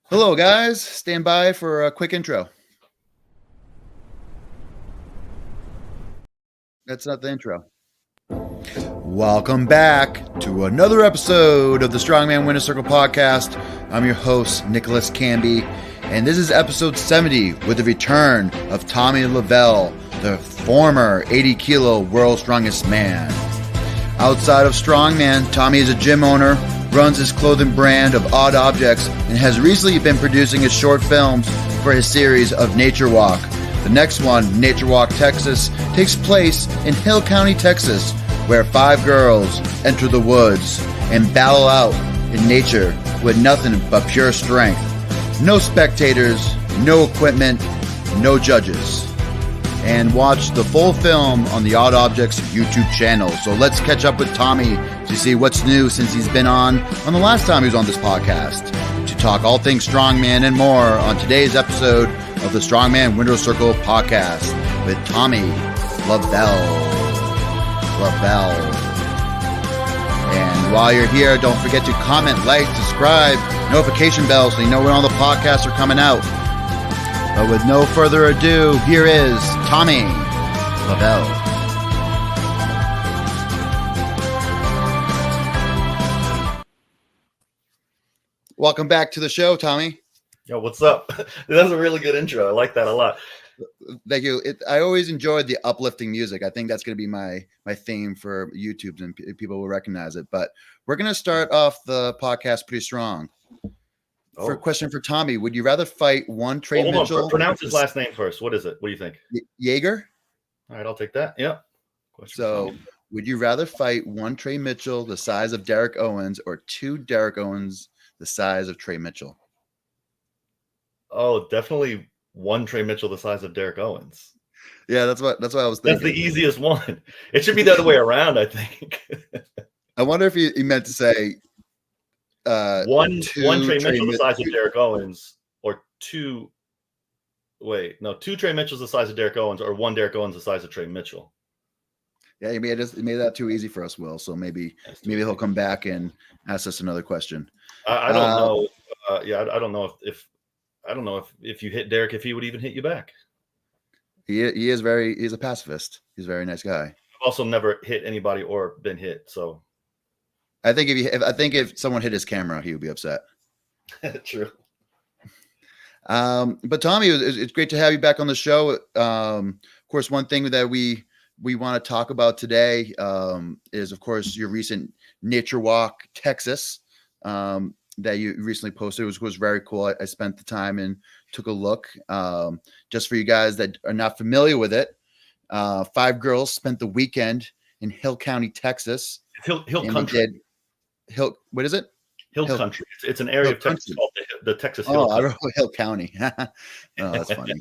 Hello, guys. Stand by for a quick intro. That's not the intro. Welcome back to another episode of the Strongman Winner Circle podcast. I'm your host, Nicholas Canby, and this is episode 70 with the return of Tommy Lovell, the former 80-kilo world's strongest man. Outside of Strongman, Tommy is a gym owner, runs his clothing brand of Odd Objects, and has recently been producing his short films for his series of Nature Walk. The next one, Nature Walk Texas, takes place in Hill County, Texas, where 5 girls enter the woods and battle out in nature with nothing but pure strength. No spectators, no equipment, no judges. And watch the full film on the Odd Objects YouTube channel. So let's catch up with Tommy to see what's new since he's been on the last time he was on this podcast, to talk all things strongman and more on today's episode of the Strongman Winner Circle podcast with Tommy Lovell. And while you're here, don't forget to comment, like, subscribe, notification bell so you know when all the podcasts are coming out. But with no further ado, here is Tommy Lovell. Welcome back to the show, Tommy. Yo, what's up? That's a really good intro. I like that a lot. Thank you. I always enjoyed the uplifting music. I think that's going to be my theme for YouTube, and people will recognize it. But we're going to start off the podcast pretty strong. For a question for Tommy, would you rather fight one Trey Mitchell? Pronounce his last name first. What is it? What do you think? Jaeger. All right, I'll take that. Yeah. So, would you rather fight one Trey Mitchell the size of Derek Owens, or 2 Derek Owens the size of Trey Mitchell? Oh, definitely one Trey Mitchell the size of Derek Owens. Yeah, that's what I was thinking. That's the easiest one. It should be the other way around, I think. I wonder if he meant to say one Trey Mitchell the size of Derek Owens, or 2 Trey Mitchells the size of Derek Owens, or 1 Derek Owens the size of Trey Mitchell. Yeah, he made that too easy for us, Will. So maybe he'll come back and ask us another question. I don't know. I don't know if you hit Derek, if he would even hit you back. He's a pacifist. He's a very nice guy. I've also never hit anybody or been hit, so I think if someone hit his camera, he would be upset. True. But Tommy, it's great to have you back on the show. Of course, one thing that we want to talk about today is, of course, your recent Nature Walk Texas that you recently posted. It was very cool. I spent the time and took a look. Just for you guys that are not familiar with it, 5 girls spent the weekend in Hill County, Texas. Hill Country. What is it? Hill Country. It's an area of Texas called the Texas Hill Country. I don't know, Hill County. Oh, that's funny.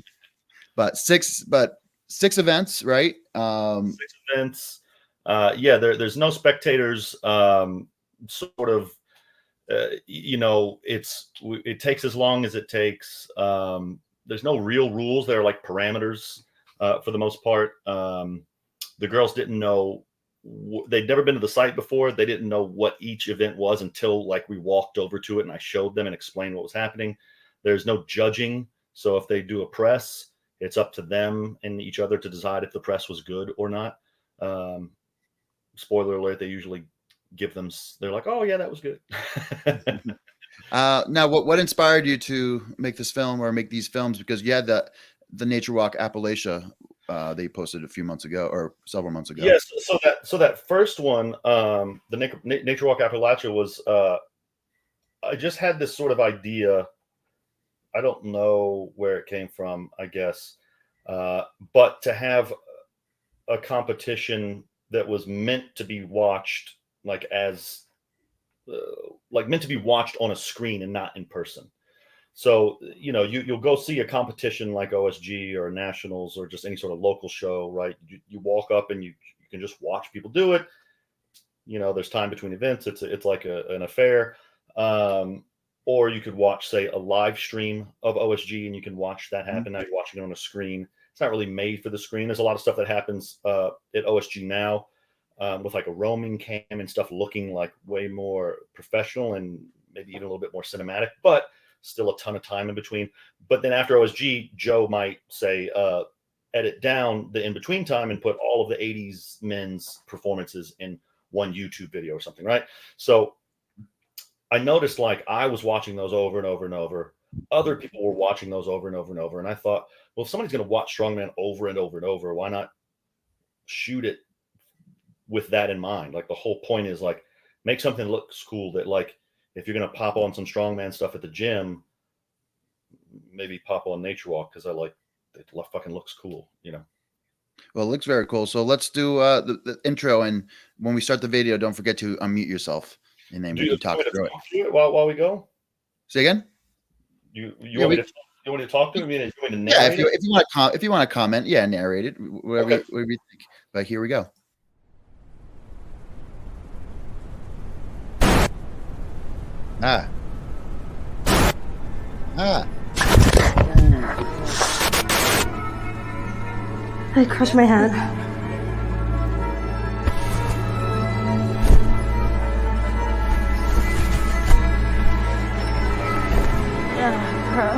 But six events, right? 6 events. There's no spectators. It takes as long as it takes. There's no real rules. There are like parameters for the most part. The girls didn't know. They'd never been to the site before. They didn't know what each event was until we walked over to it and I showed them and explained what was happening. There's no judging. So if they do a press, it's up to them and each other to decide if the press was good or not. Spoiler alert, they usually give them, they're like, oh yeah, that was good. Now what inspired you to make this film or make these films? Because you had the Nature Walk Appalachia they posted a few months ago or several months ago. Yes. So that first one, the Nature Walk Appalachia was, I just had this sort of idea. I don't know where it came from, I guess. But to have a competition that was meant to be watched meant to be watched on a screen and not in person. So, you'll go see a competition like OSG or Nationals or just any sort of local show, right? You walk up and you can just watch people do it. There's time between events. It's like an affair. Or you could watch, say, a live stream of OSG and you can watch that happen. Now you're watching it on a screen. It's not really made for the screen. There's a lot of stuff that happens at OSG now with like a roaming cam and stuff looking like way more professional and maybe even a little bit more cinematic. But still a ton of time in between. But then after OSG, Joe might say, edit down the in-between time and put all of the 80s men's performances in one YouTube video or something, right? So I noticed like I was watching those over and over and over. Other people were watching those over and over and over. And I thought, well, if somebody's going to watch strongman over and over and over, why not shoot it with that in mind? Like the whole point is like, make something that looks cool, that like, if you're going to pop on some strongman stuff at the gym, maybe pop on Nature Walk, because I like it fucking looks cool, you know? Well, it looks very cool. So let's do the intro. And when we start the video, don't forget to unmute yourself. And then we can talk through it. While we go? Say again? You want me to talk to him? You want me to narrate if you want to comment, narrate it, whatever you think. But here we go. Ah. I crushed my hand. Yeah, bro.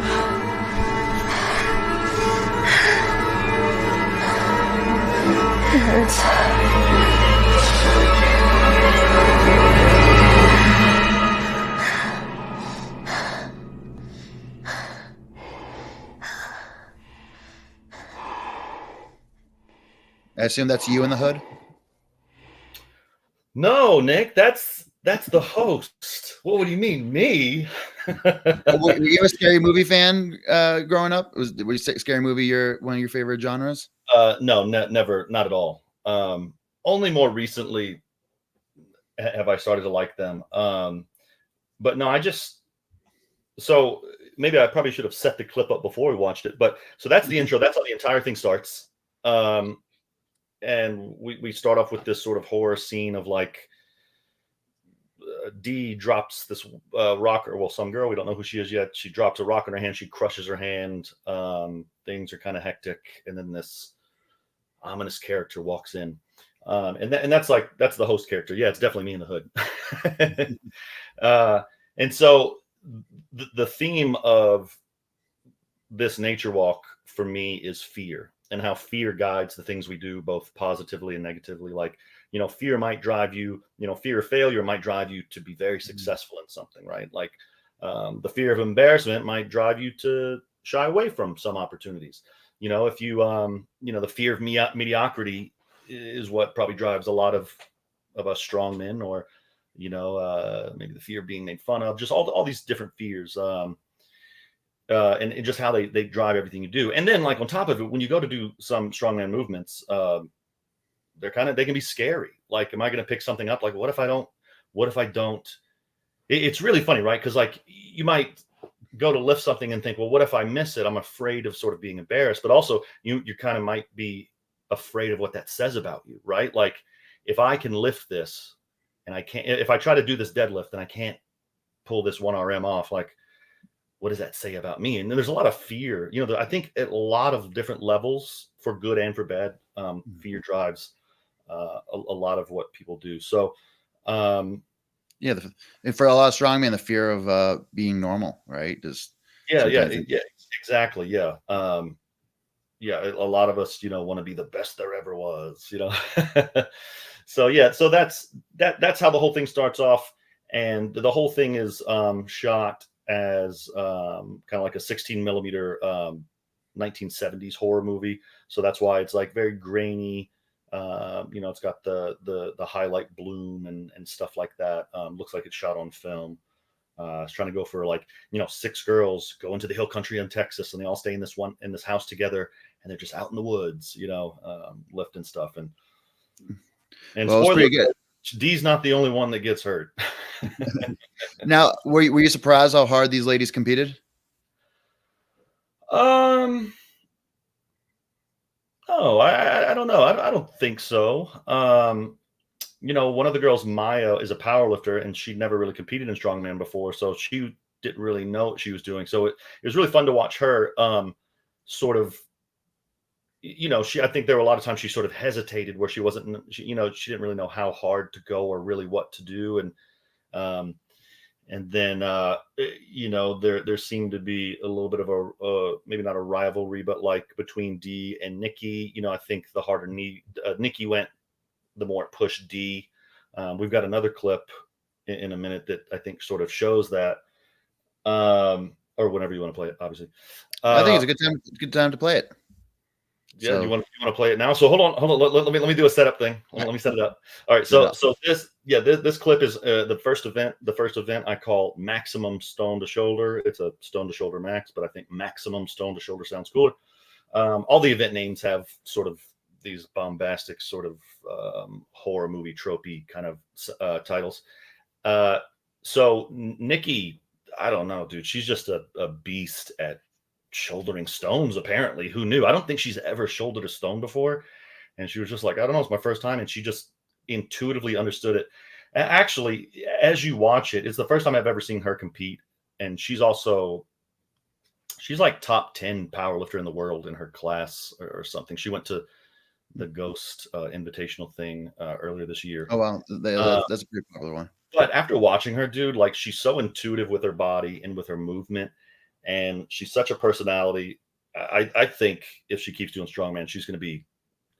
It hurts. I assume that's you in the hood? No, Nick, that's the host. What do you mean, me? Were you a scary movie fan growing up? Were you scary movie one of your favorite genres? No, never, not at all. Only more recently have I started to like them. But no, so maybe I probably should have set the clip up before we watched it. But so that's the intro. That's how the entire thing starts. And we start off with this sort of horror scene of like Dee drops this rock, or well, some girl, we don't know who she is yet. She drops a rock in her hand. She crushes her hand. Things are kind of hectic. And then this ominous character walks in. And that's the host character. Yeah, it's definitely me in the hood. And so the theme of this nature walk for me is fear, and how fear guides the things we do, both positively and negatively. Like, fear might drive you, fear of failure might drive you to be very successful in something, right? Like the fear of embarrassment might drive you to shy away from some opportunities. If you, the fear of mediocrity is what probably drives a lot of us strong men, or, maybe the fear of being made fun of, just all these different fears. And just how they drive everything you do. And then like on top of it, when you go to do some strongman movements, they can be scary. Like, am I going to pick something up? Like, what if I don't, it's really funny, right? Cause like you might go to lift something and think, well, what if I miss it? I'm afraid of sort of being embarrassed, but also you kind of might be afraid of what that says about you, right? Like if I can lift this and if I try to do this deadlift and I can't pull this 1RM off, like, what does that say about me? And then there's a lot of fear, I think at a lot of different levels, for good and for bad, fear drives a lot of what people do. So, and for a lot of strongmen, the fear of being normal, right? Exactly. Yeah. A lot of us, want to be the best there ever was, So that's how the whole thing starts off. And the whole thing is shot as kind of like a 16 millimeter 1970s horror movie. So that's why it's like very grainy. It's got the highlight bloom and stuff like that. Looks like it's shot on film. It's trying to go for like, 6 girls go into the hill country in Texas, and they all stay in this house together, and they're just out in the woods, lifting stuff. And well, it's pretty good. Dee's not the only one that gets hurt. Now, were you surprised how hard these ladies competed? Oh, I don't know. I don't think so. One of the girls, Maya, is a power lifter, and she'd never really competed in strongman before, so she didn't really know what she was doing. So it was really fun to watch her sort of, I think there were a lot of times she sort of hesitated, where she wasn't, she didn't really know how hard to go or really what to do. And then, there seemed to be a little bit of a maybe not a rivalry, but like between D and Nikki. I think the harder Nikki went, the more it pushed D. We've got another clip in a minute that I think sort of shows that, or whenever you want to play it, obviously. I think it's a good time to play it. Yeah, you want to play it now? So hold on. Let me do a setup thing. Let me set it up. All right. So this clip is the first event. The first event I call Maximum Stone to Shoulder. It's a Stone to Shoulder Max, but I think Maximum Stone to Shoulder sounds cooler. All the event names have sort of these bombastic sort of horror movie tropey kind of titles. So Nikki, I don't know, dude. She's just a beast at shouldering stones, apparently. Who knew? I don't think she's ever shouldered a stone before. And she was just like, I don't know, it's my first time. And she just intuitively understood it. Actually, as you watch it, it's the first time I've ever seen her compete. And she's like top 10 powerlifter in the world in her class or something. She went to the Ghost Invitational thing earlier this year. Oh, wow. That's a pretty popular one. But after watching her, dude, like she's so intuitive with her body and with her movement. And she's such a personality. I think if she keeps doing strongman, she's going to be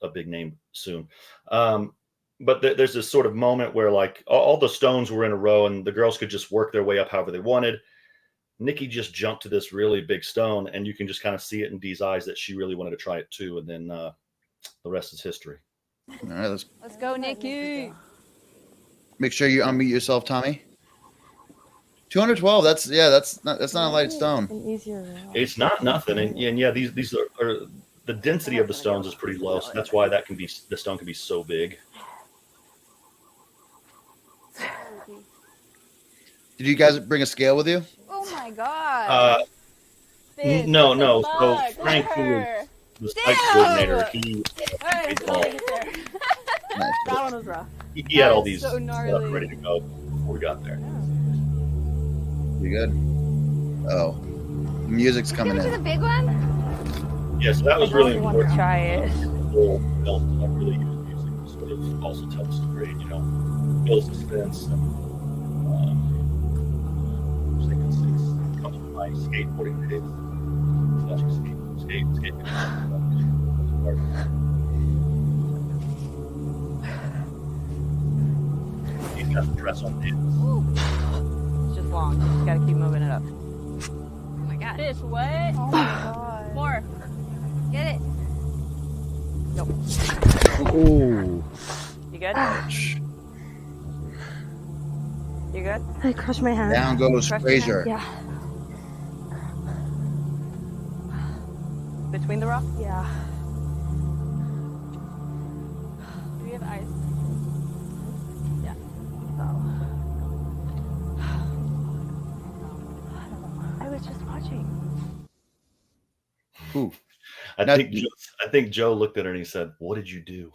a big name soon. But there's this sort of moment where like all the stones were in a row and the girls could just work their way up however they wanted. Nikki just jumped to this really big stone, and you can just kind of see it in Dee's eyes that she really wanted to try it too. And then the rest is history. All right, let's go, Nikki. Make sure you unmute yourself, Tommy. 212. That's not a light stone. It's not nothing, and yeah, these are the density of the stones is pretty low, so that's why the stone can be so big. Did you guys bring a scale with you? Oh my god. No. So Frank, who was the site coordinator, he that one was rough. He had all these stuff ready to go before we got there. You good? Oh, music's coming in. This is a big one. Yeah, so that was really important. important. Try it. I really use music to sort of also tell the story, build suspense. I think it's comes from my skateboarding days. Watching skate. He's got the dress on dance. It's just long. You just gotta keep moving it up. Oh my god. Fish, what? Oh my god. More. Get it. Nope. Ooh. You good? You good? I crushed my hand. Down goes Frazier. Yeah. Between the rocks? Yeah. Do we have ice? Yeah. I was just watching. Ooh. I think Joe looked at her and he said, "What did you do?"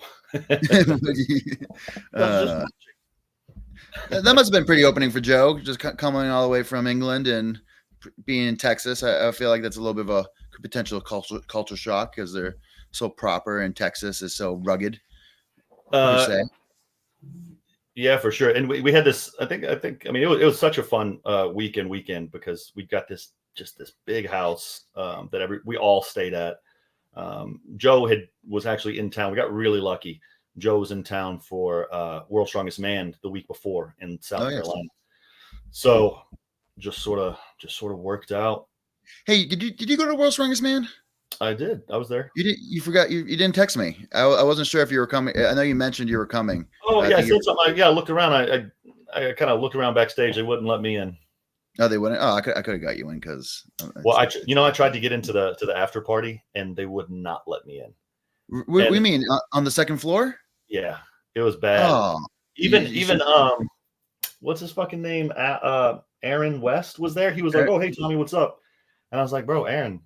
That must have been pretty opening for Joe, just coming all the way from England and being in Texas. I feel like that's a little bit of a potential culture shock because they're so proper and Texas is so rugged. Yeah, for sure. And we had this. I mean, it was such a fun weekend because we got this big house that we all stayed at. Joe was actually in town. We got really lucky. Joe was in town for World's Strongest Man the week before in South Carolina. So just sort of worked out. Hey, did you go to World's Strongest Man? I did. I was there. You forgot you didn't text me. I wasn't sure if you were coming. I know you mentioned you were coming. Oh yeah, I said something. I looked around. I kind of looked around backstage. They wouldn't let me in. Oh, they wouldn't. Oh, I could have got you in because. Well, I tried to get into the after party and they would not let me in. What do you mean on the second floor? Yeah, it was bad. Oh, even what's his fucking name? Aaron West was there. He was like, "Oh, hey Tommy, what's up?" And I was like, "Bro, Aaron."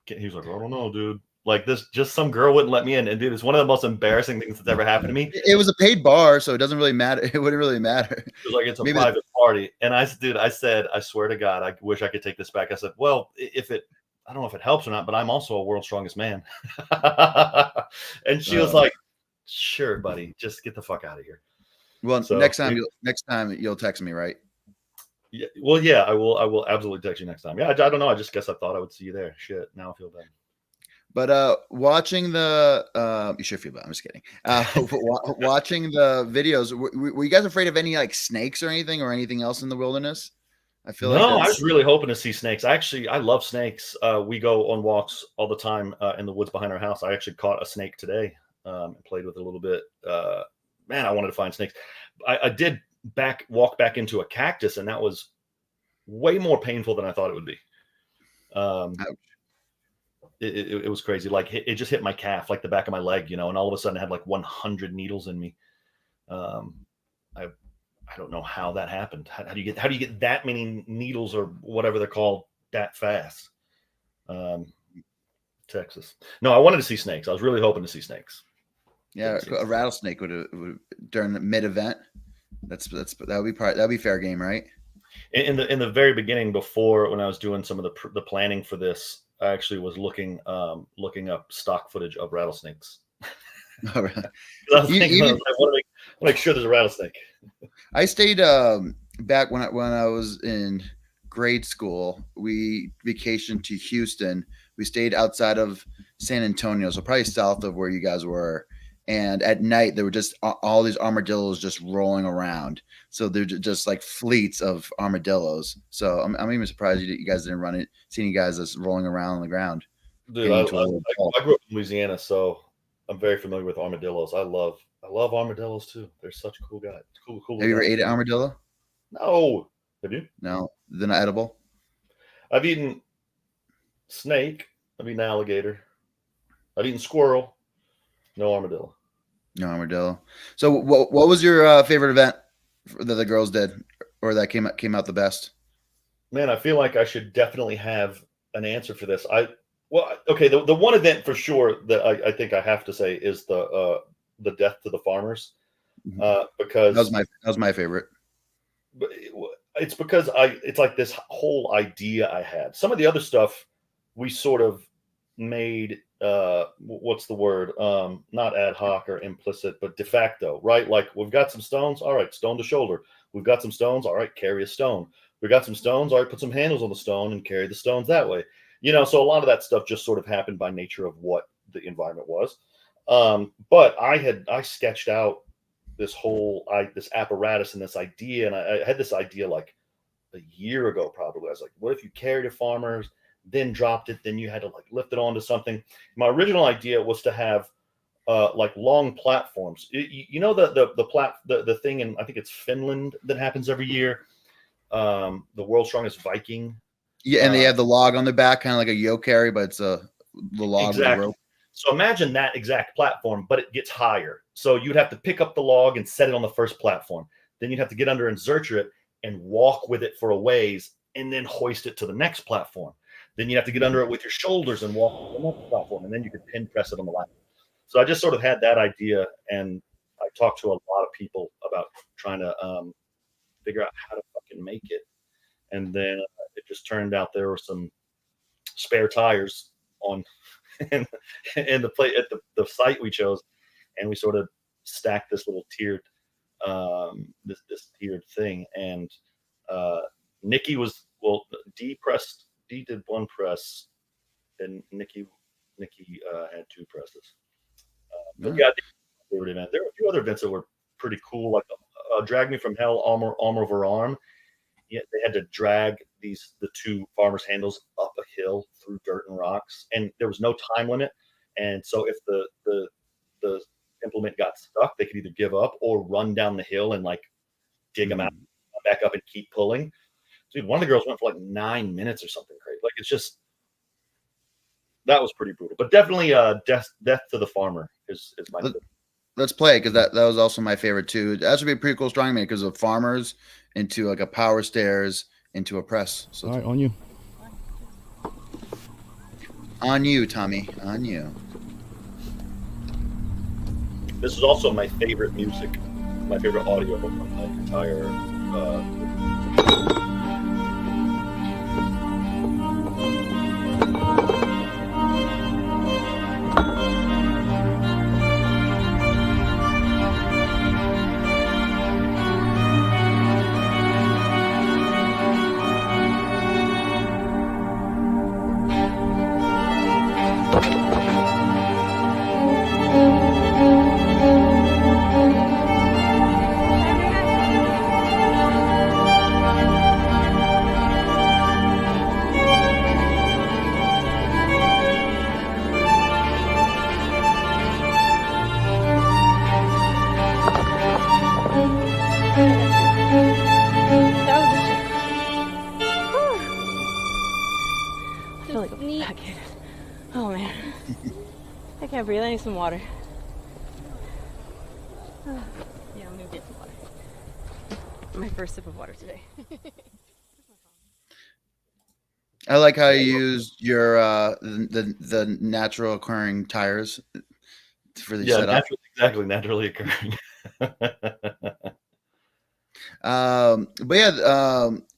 He was like, "I don't know, dude." Like this, just some girl wouldn't let me in, and dude, it's one of the most embarrassing things that's ever happened to me. It was a paid bar, so it doesn't really matter. It wouldn't really matter. It was like it's a private party, and I said, I swear to God, I wish I could take this back. I said, well, I don't know if it helps or not, but I'm also a World's Strongest Man. And she was like, "Sure, buddy, just get the fuck out of here." Well, so, next time you'll text me, right? Yeah, well, yeah, I will absolutely text you next time. Yeah, I don't know. I just guess I thought I would see you there. Shit, now I feel bad. But watching the you should feel bad. I'm just kidding. Watching the videos, were you guys afraid of any like snakes or anything else in the wilderness? I feel No, like I was really hoping to see snakes. I love snakes. We go on walks all the time in the woods behind our house. I actually caught a snake today and played with it a little bit. Man, I wanted to find snakes. I did walk back into a cactus, and that was way more painful than I thought it would be. It was crazy. Like it just hit my calf, like the back of my leg, and all of a sudden I had like 100 needles in me. I don't know how that happened. How do you get that many needles or whatever they're called that fast? Texas. No, I wanted to see snakes. I was really hoping to see snakes. Yeah, a rattlesnake would during the mid-event. That'd be fair game, right? In the very beginning, before when I was doing some of the planning for this, I actually was looking up stock footage of rattlesnakes. All right. I was thinking, I want to make sure there's a rattlesnake. I stayed back when I was in grade school. We vacationed to Houston. We stayed outside of San Antonio, so probably south of where you guys were. And at night, there were just all these armadillos just rolling around. So they're just like fleets of armadillos. So I'm even surprised you guys didn't run it, seeing you guys just rolling around on the ground. Dude, I grew up in Louisiana, so I'm very familiar with armadillos. I love armadillos too. They're such cool guys. Cool. Have you ever ate an armadillo? No. Have you? No. They're not edible? I've eaten snake. I've eaten alligator. I've eaten squirrel. No armadillo. No armadillo. So what was your favorite event that the girls did, or that came out the best? Man, I feel like I should definitely have an answer for this. The one event for sure that I think I have to say is the death to the farmers, because that was my favorite. It's because it's like this whole idea I had. Some of the other stuff we sort of made what's the word, not ad hoc or implicit, but de facto, right? Like we've got some stones, all right, stone to shoulder. We've got some stones, all right, carry a stone. We got some stones, all right, put some handles on the stone and carry the stones that way. So a lot of that stuff just sort of happened by nature of what the environment was. But I sketched out this this apparatus and this idea, and I had this idea like a year ago probably. I was like, what if you carried a farmer's, then dropped it, then you had to like lift it onto something. My original idea was to have like long platforms. The thing in, I think it's Finland, that happens every year, the world's strongest Viking. Yeah, and they have the log on the back, kind of like a yoke carry, but it's the log exactly. with the rope. So imagine that exact platform, but it gets higher. So you'd have to pick up the log and set it on the first platform. Then you'd have to get under and zercher it and walk with it for a ways, and then hoist it to the next platform. Then you have to get under it with your shoulders and walk to the next platform, and then you could pin press it on the line. So I just sort of had that idea, and I talked to a lot of people about trying to figure out how to fucking make it. And then it just turned out there were some spare tires on and the site we chose, and we sort of stacked this little tiered this tiered thing. And Nikki D did one press, and Nikki had two presses. But yeah, I think favorite event. There were a few other events that were pretty cool, like Drag Me From Hell, arm over arm. Yeah, they had to drag the two farmers' handles up a hill through dirt and rocks, and there was no time limit. And so if the implement got stuck, they could either give up or run down the hill and like dig them out, back up, and keep pulling. Dude, one of the girls went for like 9 minutes or something crazy. Like it's just, that was pretty brutal. But definitely death to the farmer is my favorite. Let's play it, because that was also my favorite too. That should be a pretty cool strongman because of farmers into like a power stairs into a press. So all right, on you. On you, Tommy. On you. This is also my favorite music, my favorite audio from my entire feel like a fat kid. Oh man. I can't breathe. I need some water. Yeah, I'm gonna get some water. My first sip of water today. I like how you used your the natural occurring tires for the setup. Naturally occurring. But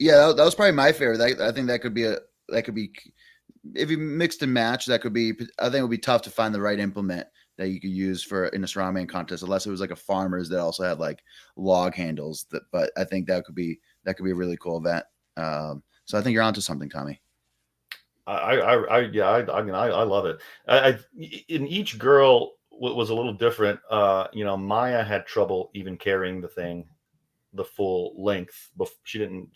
yeah, that was probably my favorite. I think that could be if you mixed and match, I think it would be tough to find the right implement that you could use in a strongman contest, unless it was like a farmer's that also had like log handles. But I think that could be a really cool event. So I think you're onto something, Tommy. I mean, I love it. In each girl was a little different. Maya had trouble even carrying the full length. She didn't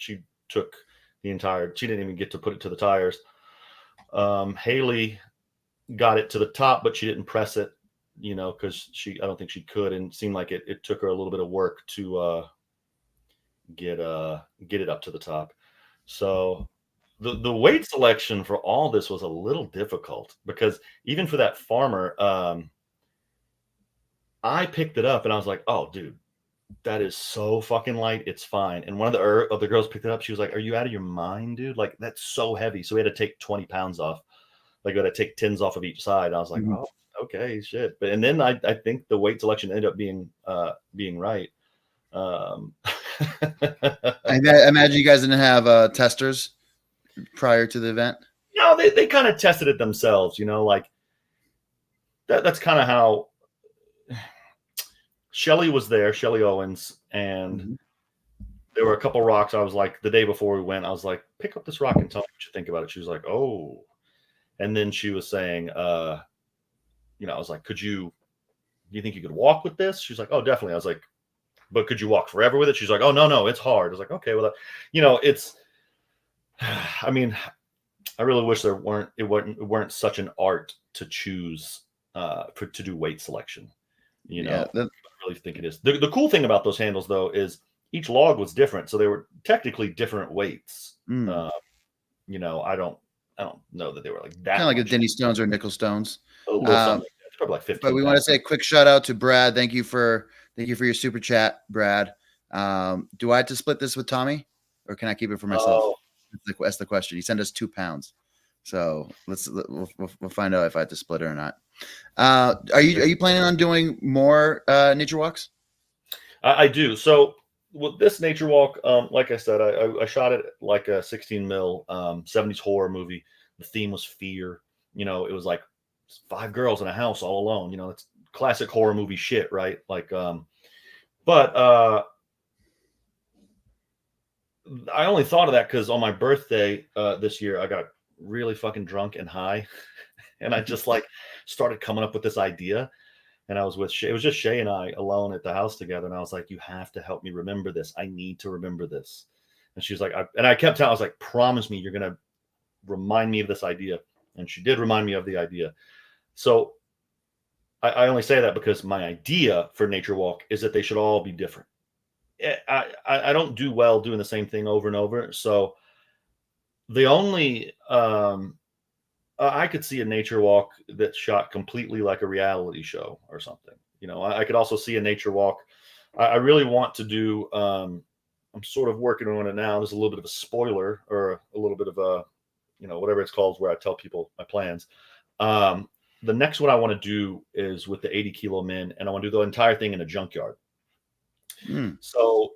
even get to put it to the tires. Haley got it to the top, but she didn't press it, because I don't think she could, and it seemed like it took her a little bit of work to get it up to the top. So the weight selection for all this was a little difficult, because even for that farmer, I picked it up and I was like, oh dude, that is so fucking light, it's fine. And one of the other girls picked it up. She was like, are you out of your mind, dude? Like, that's so heavy. So we had to take 20 pounds off. Like, we had to take 10s off of each side. I was like, oh, okay, shit. And then I think the weight selection ended up being right. I imagine you guys didn't have testers prior to the event. No, they kind of tested it themselves, like that's kind of how Shelly was there, Shelly Owens, and there were a couple rocks. I was like, the day before we went, I was like, pick up this rock and tell me what you think about it. She was like, oh. And then she was saying, I was like, do you think you could walk with this? She's like, oh, definitely. I was like, but could you walk forever with it? She's like, oh, no, it's hard. I was like, okay, well, I mean, I really wish it weren't such an art to choose to do weight selection. I really think it is. The cool thing about those handles, though, is each log was different, so they were technically different weights. I don't know that they were like that. Kind of like a Denny Stones or nickel stones. Probably like 15. But we want to say a quick shout out to Brad. Thank you for your super chat, Brad. Do I have to split this with Tommy, or can I keep it for myself? That's the question. He sent us 2 pounds, so we'll find out if I have to split it or not. Are you planning on doing more nature walks? I do. So with this nature walk, like I said, I shot it like a 16 mil 70s horror movie. The theme was fear. It was like 5 girls in a house all alone. It's classic horror movie shit, right? Like, but I only thought of that because on my birthday this year, I got really fucking drunk and high, and I just like started coming up with this idea. And I was with Shay. It was just Shay and I alone at the house together. And I was like, you have to help me remember this. I need to remember this. And she was like, I kept telling, I was like, promise me you're going to remind me of this idea. And she did remind me of the idea. So I only say that because my idea for Nature Walk is that they should all be different. I don't do well doing the same thing over and over. So the only, I could see a nature walk that's shot completely like a reality show or something. I could also see a nature walk. I really want to do, I'm sort of working on it now. There's a little bit of a spoiler, or a little bit of a, whatever it's called, where I tell people my plans. The next one I want to do is with the 80 kilo men, and I want to do the entire thing in a junkyard. So,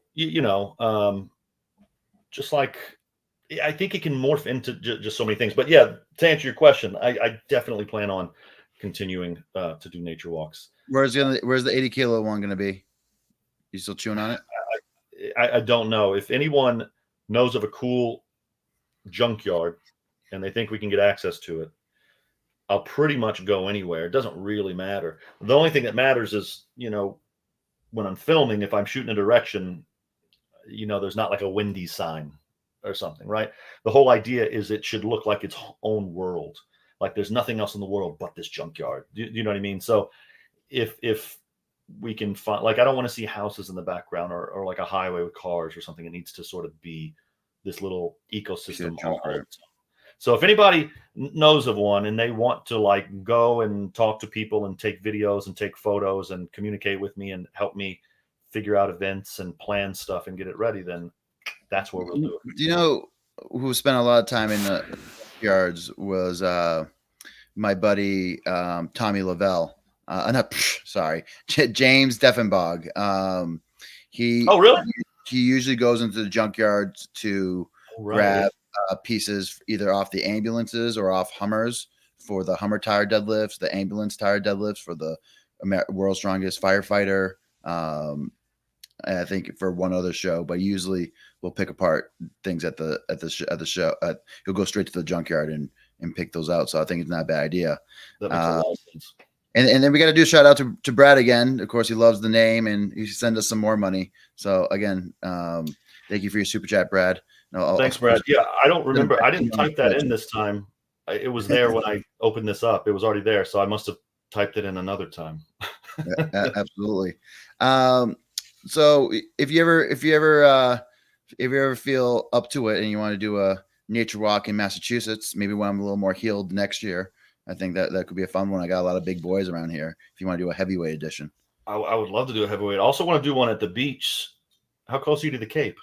just like, I think it can morph into just so many things. But yeah, to answer your question, I definitely plan on continuing to do nature walks. Where's the 80 kilo one going to be? You still chewing on it? I don't know. If anyone knows of a cool junkyard and they think we can get access to it, I'll pretty much go anywhere. It doesn't really matter. The only thing that matters is, when I'm filming, if I'm shooting a direction, there's not like a windy sign or something, right? The whole idea is it should look like its own world. Like there's nothing else in the world but this junkyard. Do you know what I mean? So if we can find, like, I don't want to see houses in the background or like a highway with cars or something. It needs to sort of be this little ecosystem. So if anybody knows of one and they want to like go and talk to people and take videos and take photos and communicate with me and help me figure out events and plan stuff and get it ready, then that's where we'll do it. Do you know who spent a lot of time in the yards was my buddy Tommy Lovell. Sorry, James Deffenbog. He really? He usually goes into the junkyards to grab pieces either off the ambulances or off Hummers for the Hummer tire deadlifts, the ambulance tire deadlifts for the World's Strongest Firefighter. I think for one other show, but usually we'll pick apart things at the show. He'll go straight to the junkyard and pick those out. So I think it's not a bad idea. That makes a lot of sense. And then we got to do a shout out to Brad again. Of course, he loves the name and he send us some more money. So again, thank you for your super chat, Brad. No, thanks, Brad. Yeah, I don't remember. I didn't type that in this time. It was there when I opened this up. It was already there, so I must have typed it in another time. Absolutely. So if you ever feel up to it and you want to do a nature walk in Massachusetts, maybe when I'm a little more healed next year, I think that could be a fun one. I got a lot of big boys around here. If you want to do a heavyweight edition, I would love to do a heavyweight. I also want to do one at the beach. How close are you to the Cape?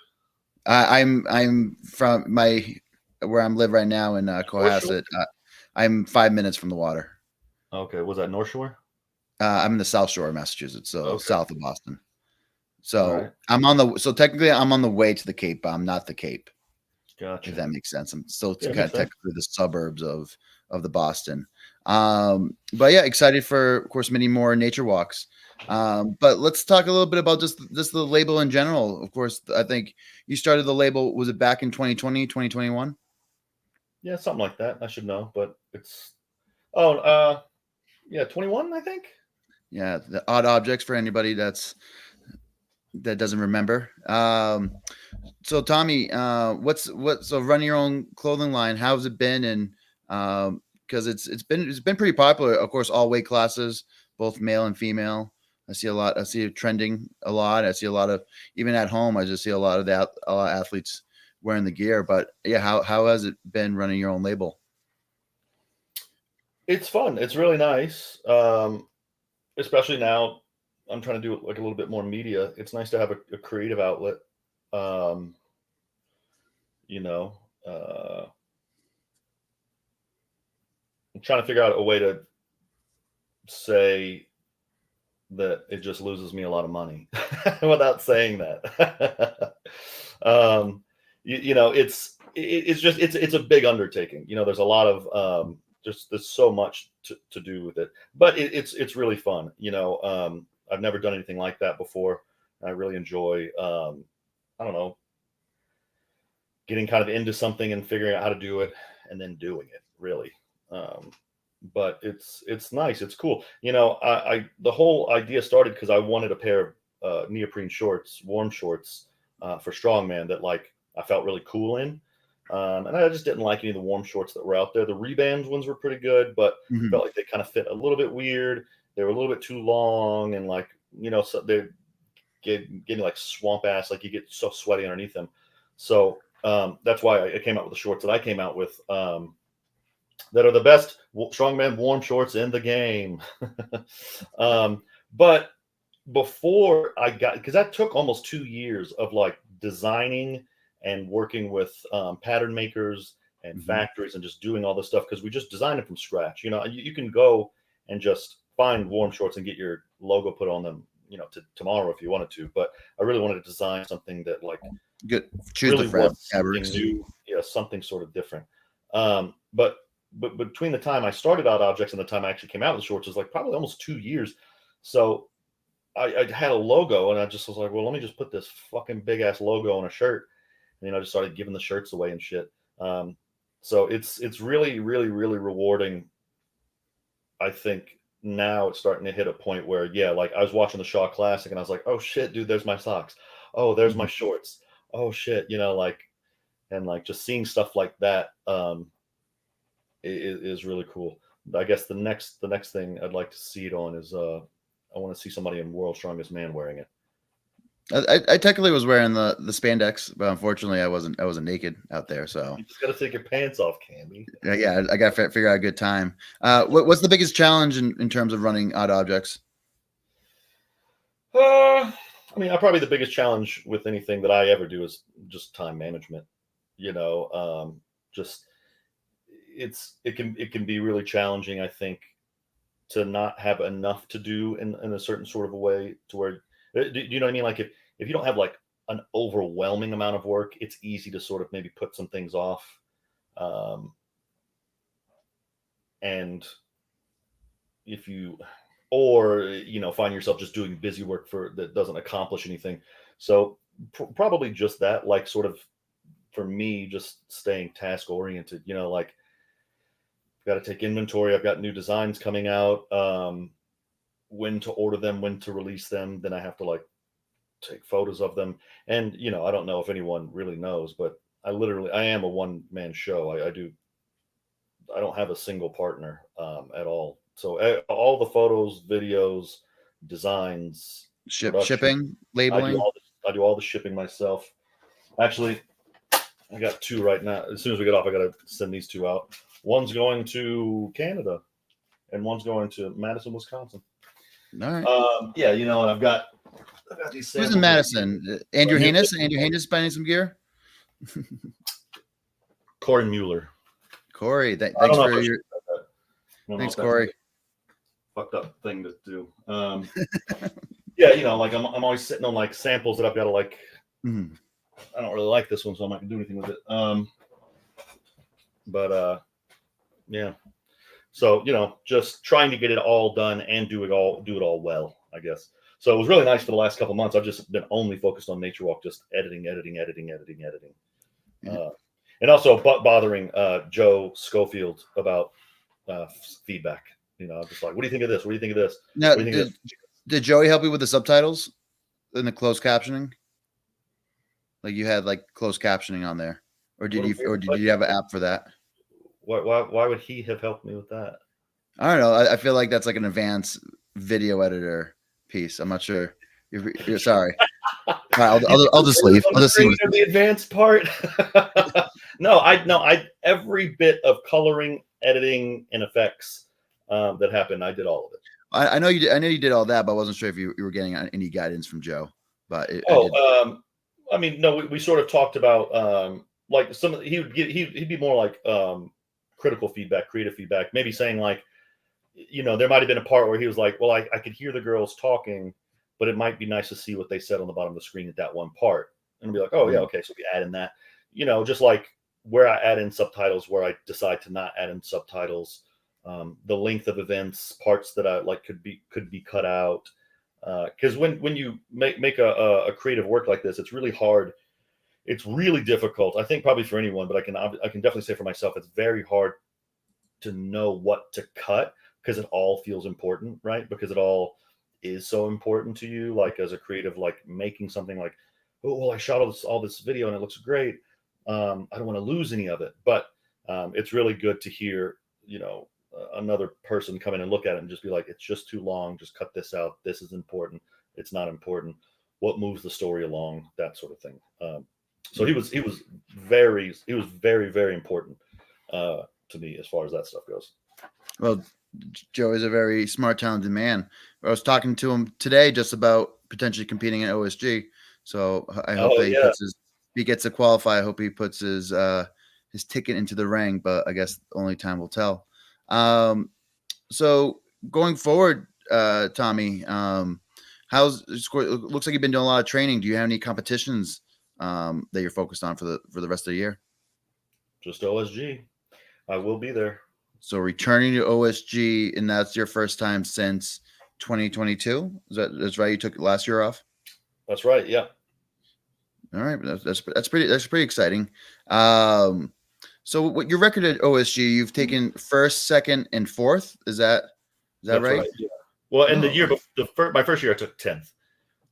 I'm from where I'm live right now in Cohasset. I'm 5 minutes from the water. Okay, was that North Shore? I'm in the South Shore of Massachusetts, so south of Boston. So right. technically I'm on the way to the Cape, but I'm not the Cape. Gotcha. If that makes sense. I'm still kind of technically the suburbs of the Boston. But yeah, excited for, of course, many more nature walks. But let's talk a little bit about just the label in general. Of course, I think you started the label, was it back in 2020, 2021? Yeah, something like that. I should know, but it's 21, I think. Yeah, the Odd Objects for anybody that doesn't remember. So Tommy, so running your own clothing line, how's it been? And because it's been pretty popular, of course, all weight classes, both male and female. I see it trending a lot. I see a lot of, even at home, I just see a lot of athletes wearing the gear. But yeah, how has it been running your own label? It's fun. It's really nice. Especially now I'm trying to do like a little bit more media. It's nice to have a creative outlet. I'm trying to figure out a way to say that it just loses me a lot of money without saying that. It's a big undertaking. There's a lot of there's so much to do with it, but it's really fun. I've never done anything like that before. I really enjoy getting kind of into something and figuring out how to do it and then doing it, really. But it's nice. It's cool. The whole idea started because I wanted a pair of neoprene shorts, warm shorts for strongman that like I felt really cool in. And I just didn't like any of the warm shorts that were out there. The Reband ones were pretty good, but felt like they kind of fit a little bit weird. They were a little bit too long and like, so they're getting like swamp ass, like you get so sweaty underneath them. So that's why I came out with the shorts that I came out with that are the best strongman warm shorts in the game. But before I got, because that took almost 2 years of like designing and working with pattern makers and factories and just doing all this stuff, because we just designed it from scratch. You can go and just find warm shorts and get your logo put on them, tomorrow if you wanted to. But I really wanted to design something that like choose really the was something new, something sort of different. But between the time I started Odd Objects and the time I actually came out with the shorts was like probably almost 2 years. So I had a logo and I just was like, well, let me just put this fucking big ass logo on a shirt. And I just started giving the shirts away and shit. So it's really, really, really rewarding. I think now it's starting to hit a point where, like I was watching the Shaw Classic and I was like, oh shit, dude, there's my socks. Oh, there's my shorts. Oh shit, and like just seeing stuff like that is really cool. I guess the next thing I'd like to see it on is I want to see somebody in World's Strongest Man wearing it. I technically was wearing the spandex, but unfortunately I wasn't naked out there. So You just got to take your pants off, Candy. yeah, I got to figure out a good time. What's the biggest challenge in terms of running odd objects? I mean, probably the biggest challenge with anything that I ever do is just time management. Just it can be really challenging, I think, to not have enough to do in a certain sort of a way to where, do you know what I mean? Like if you don't have like an overwhelming amount of work, it's easy to sort of maybe put some things off. And if you, or, find yourself just doing busy work that doesn't accomplish anything. So probably just that, like sort of for me, just staying task oriented, like I've got to take inventory. I've got new designs coming out, when to order them, when to release them. Then I have to like take photos of them. And, I don't know if anyone really knows, but I am a one-man show. I don't have a single partner at all. So all the photos, videos, designs, shipping, labeling. I do all the shipping myself. Actually, I got 2 right now. As soon as we get off, I got to send these 2 out. One's going to Canada, and one's going to Madison, Wisconsin. All right. Yeah, and I've got these. Who's in Madison? Andrew Haynes. Andrew Haynes buying some gear. Corey Mueller. Corey, thanks for your. Thanks, Corey. Fucked up thing to do. Yeah, like I'm always sitting on like samples that I've got to like. Mm-hmm. I don't really like this one, so I'm not gonna do anything with it. Yeah. So just trying to get it all done and do it all well, I guess. So it was really nice for the last couple of months. I've just been only focused on Nature Walk, just editing. Yeah. And also bothering Joe Schofield about feedback. Just like, what do you think of this? What do you think of this? Now, did Joey help you with the subtitles and the closed captioning? Like you had like closed captioning on there, or did you have an app for that? Why would he have helped me with that? I don't know. I feel like that's like an advanced video editor piece. I'm not sure. You're sorry. All right, I'll just leave. I'll just see the advanced part. No, every bit of coloring, editing, and effects that happened, I did all of it. I know you did. I know you did all that, but I wasn't sure if you were getting any guidance from Joe. But I mean, no, we sort of talked about like he'd be more like critical feedback, creative feedback, maybe saying like, there might have been a part where he was like, well, I could hear the girls talking, but it might be nice to see what they said on the bottom of the screen at that one part. And I'd be like, oh yeah, okay, so we add in that, just like where I add in subtitles, where I decide to not add in subtitles, the length of events, parts that I like could be cut out. Because when you make a creative work like this, it's really hard. It's really difficult. I think probably for anyone, but I can definitely say for myself, it's very hard to know what to cut because it all feels important, right? Because it all is so important to you, like as a creative, like making something like, oh, well, I shot all this video and it looks great. I don't want to lose any of it, but it's really good to hear, another person come in and look at it and just be like, it's just too long. Just cut this out. This is important. It's not important. What moves the story along? That sort of thing. So he was very, very important to me as far as that stuff goes. Well, Joe is a very smart, talented man. I was talking to him today just about potentially competing in OSG. So I hope he gets to qualify. I hope he puts his ticket into the ring, but I guess only time will tell. So going forward, Tommy, how's it looks like you've been doing a lot of training. Do you have any competitions that you're focused on for the rest of the year? Just OSG. I will be there. So returning to OSG, and that's your first time since 2022. That's right? You took last year off. That's right. Yeah. All right, that's pretty exciting. So what your record at OSG? You've taken first, second, and fourth. Is that right? Yeah. Well, in the year before, my first year, I took 10th.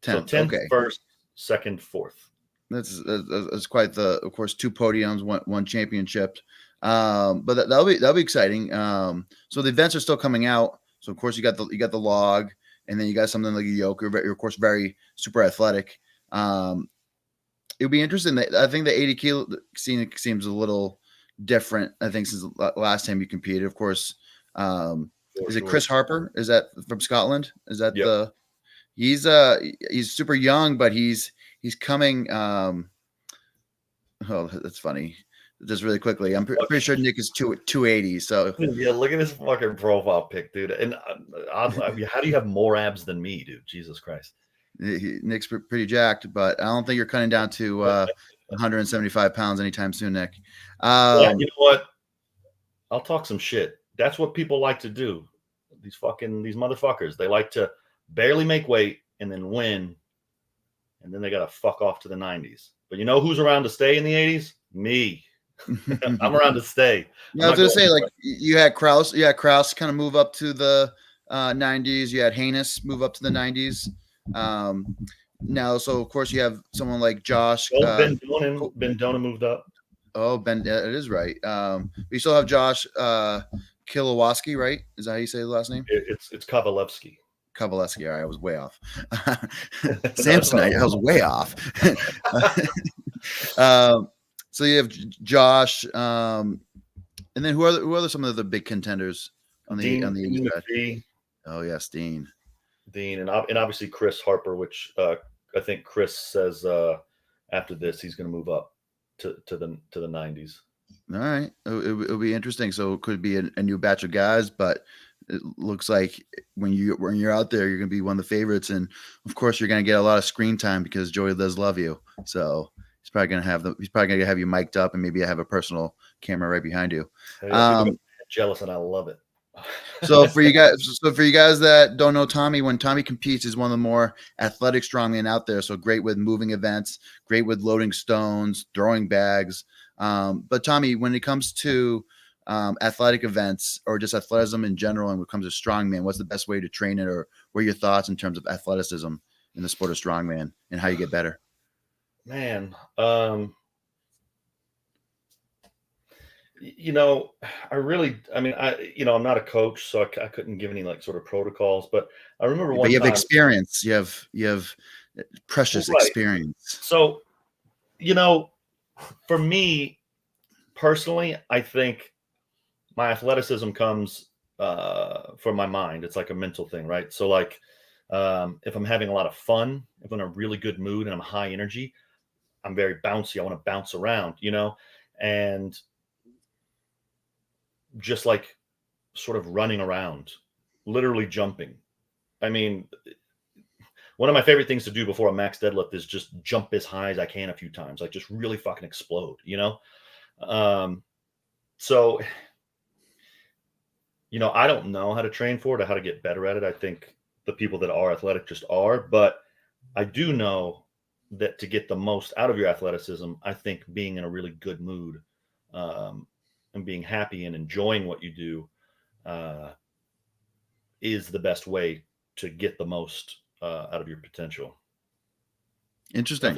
10th. So 10th, okay. First, second, fourth. That's quite of course, 2 podiums, one championship. But that'll be exciting. So the events are still coming out. So of course you got the log, and then you got something like a yoke. You're of course very super athletic. It'll be interesting. I think the 80 kilo scene seems a little different. I think since the last time you competed, of course. Is it Chris Harper? Is that from Scotland? Is that Yep. he's super young, but he's coming. Oh, that's funny. Just really quickly, I'm pretty sure Nick is 280. So yeah, look at his fucking profile pic, dude. And I mean, how do you have more abs than me, dude? Jesus Christ. Nick's pretty jacked, but I don't think you're cutting down to 175 pounds anytime soon, Nick. Yeah, you know what? I'll talk some shit. That's what people like to do. These motherfuckers. They like to barely make weight and then win, and then they gotta fuck off to the 90s. But you know who's around to stay in the 80s? Me. I'm around to stay. Yeah, I was gonna say, like, you had Kraus kind of move up to the 90s. You had Haynes move up to the 90s. Now, so of course you have someone like Josh. Ben Dona moved up. Oh, Ben, it is right. We still have Josh Kilowaski, right? Is that how you say the last name? It's Kovalevsky. Kovalevsky. All right, I was way off. Samsonite, I was way off. So you have Josh, and then who are some of the big contenders on the Dean. Oh yes, Dean, and obviously Chris Harper, which I think Chris says after this he's going to move up to the 90s. All right, it'll be interesting. So it could be a new batch of guys, but it looks like when you're out there, you're going to be one of the favorites, and of course you're going to get a lot of screen time because Joey does love you. So he's probably going to have you mic'd up, and maybe have a personal camera right behind you. Jealous, and I love it. So for you guys that don't know Tommy, when Tommy competes, he's one of the more athletic strongmen out there. So great with moving events, great with loading stones, throwing bags. But Tommy, when it comes to athletic events or just athleticism in general, and when it comes to strongman, what's the best way to train it, or what are your thoughts in terms of athleticism in the sport of strongman and how you get better? Man, I'm not a coach, so I couldn't give any like sort of protocols, but I remember But you have experience. You have precious experience. So, for me personally, I think my athleticism comes from my mind. It's like a mental thing, right? So like, if I'm having a lot of fun, if I'm in a really good mood and I'm high energy, I'm very bouncy. I want to bounce around, and just like sort of running around, literally jumping. I mean, one of my favorite things to do before a max deadlift is just jump as high as I can a few times, like just really fucking explode, So, I don't know how to train for it or how to get better at it. I think the people that are athletic just are, but I do know that to get the most out of your athleticism, I think being in a really good mood, and being happy and enjoying what you do is the best way to get the most out of your potential. Interesting.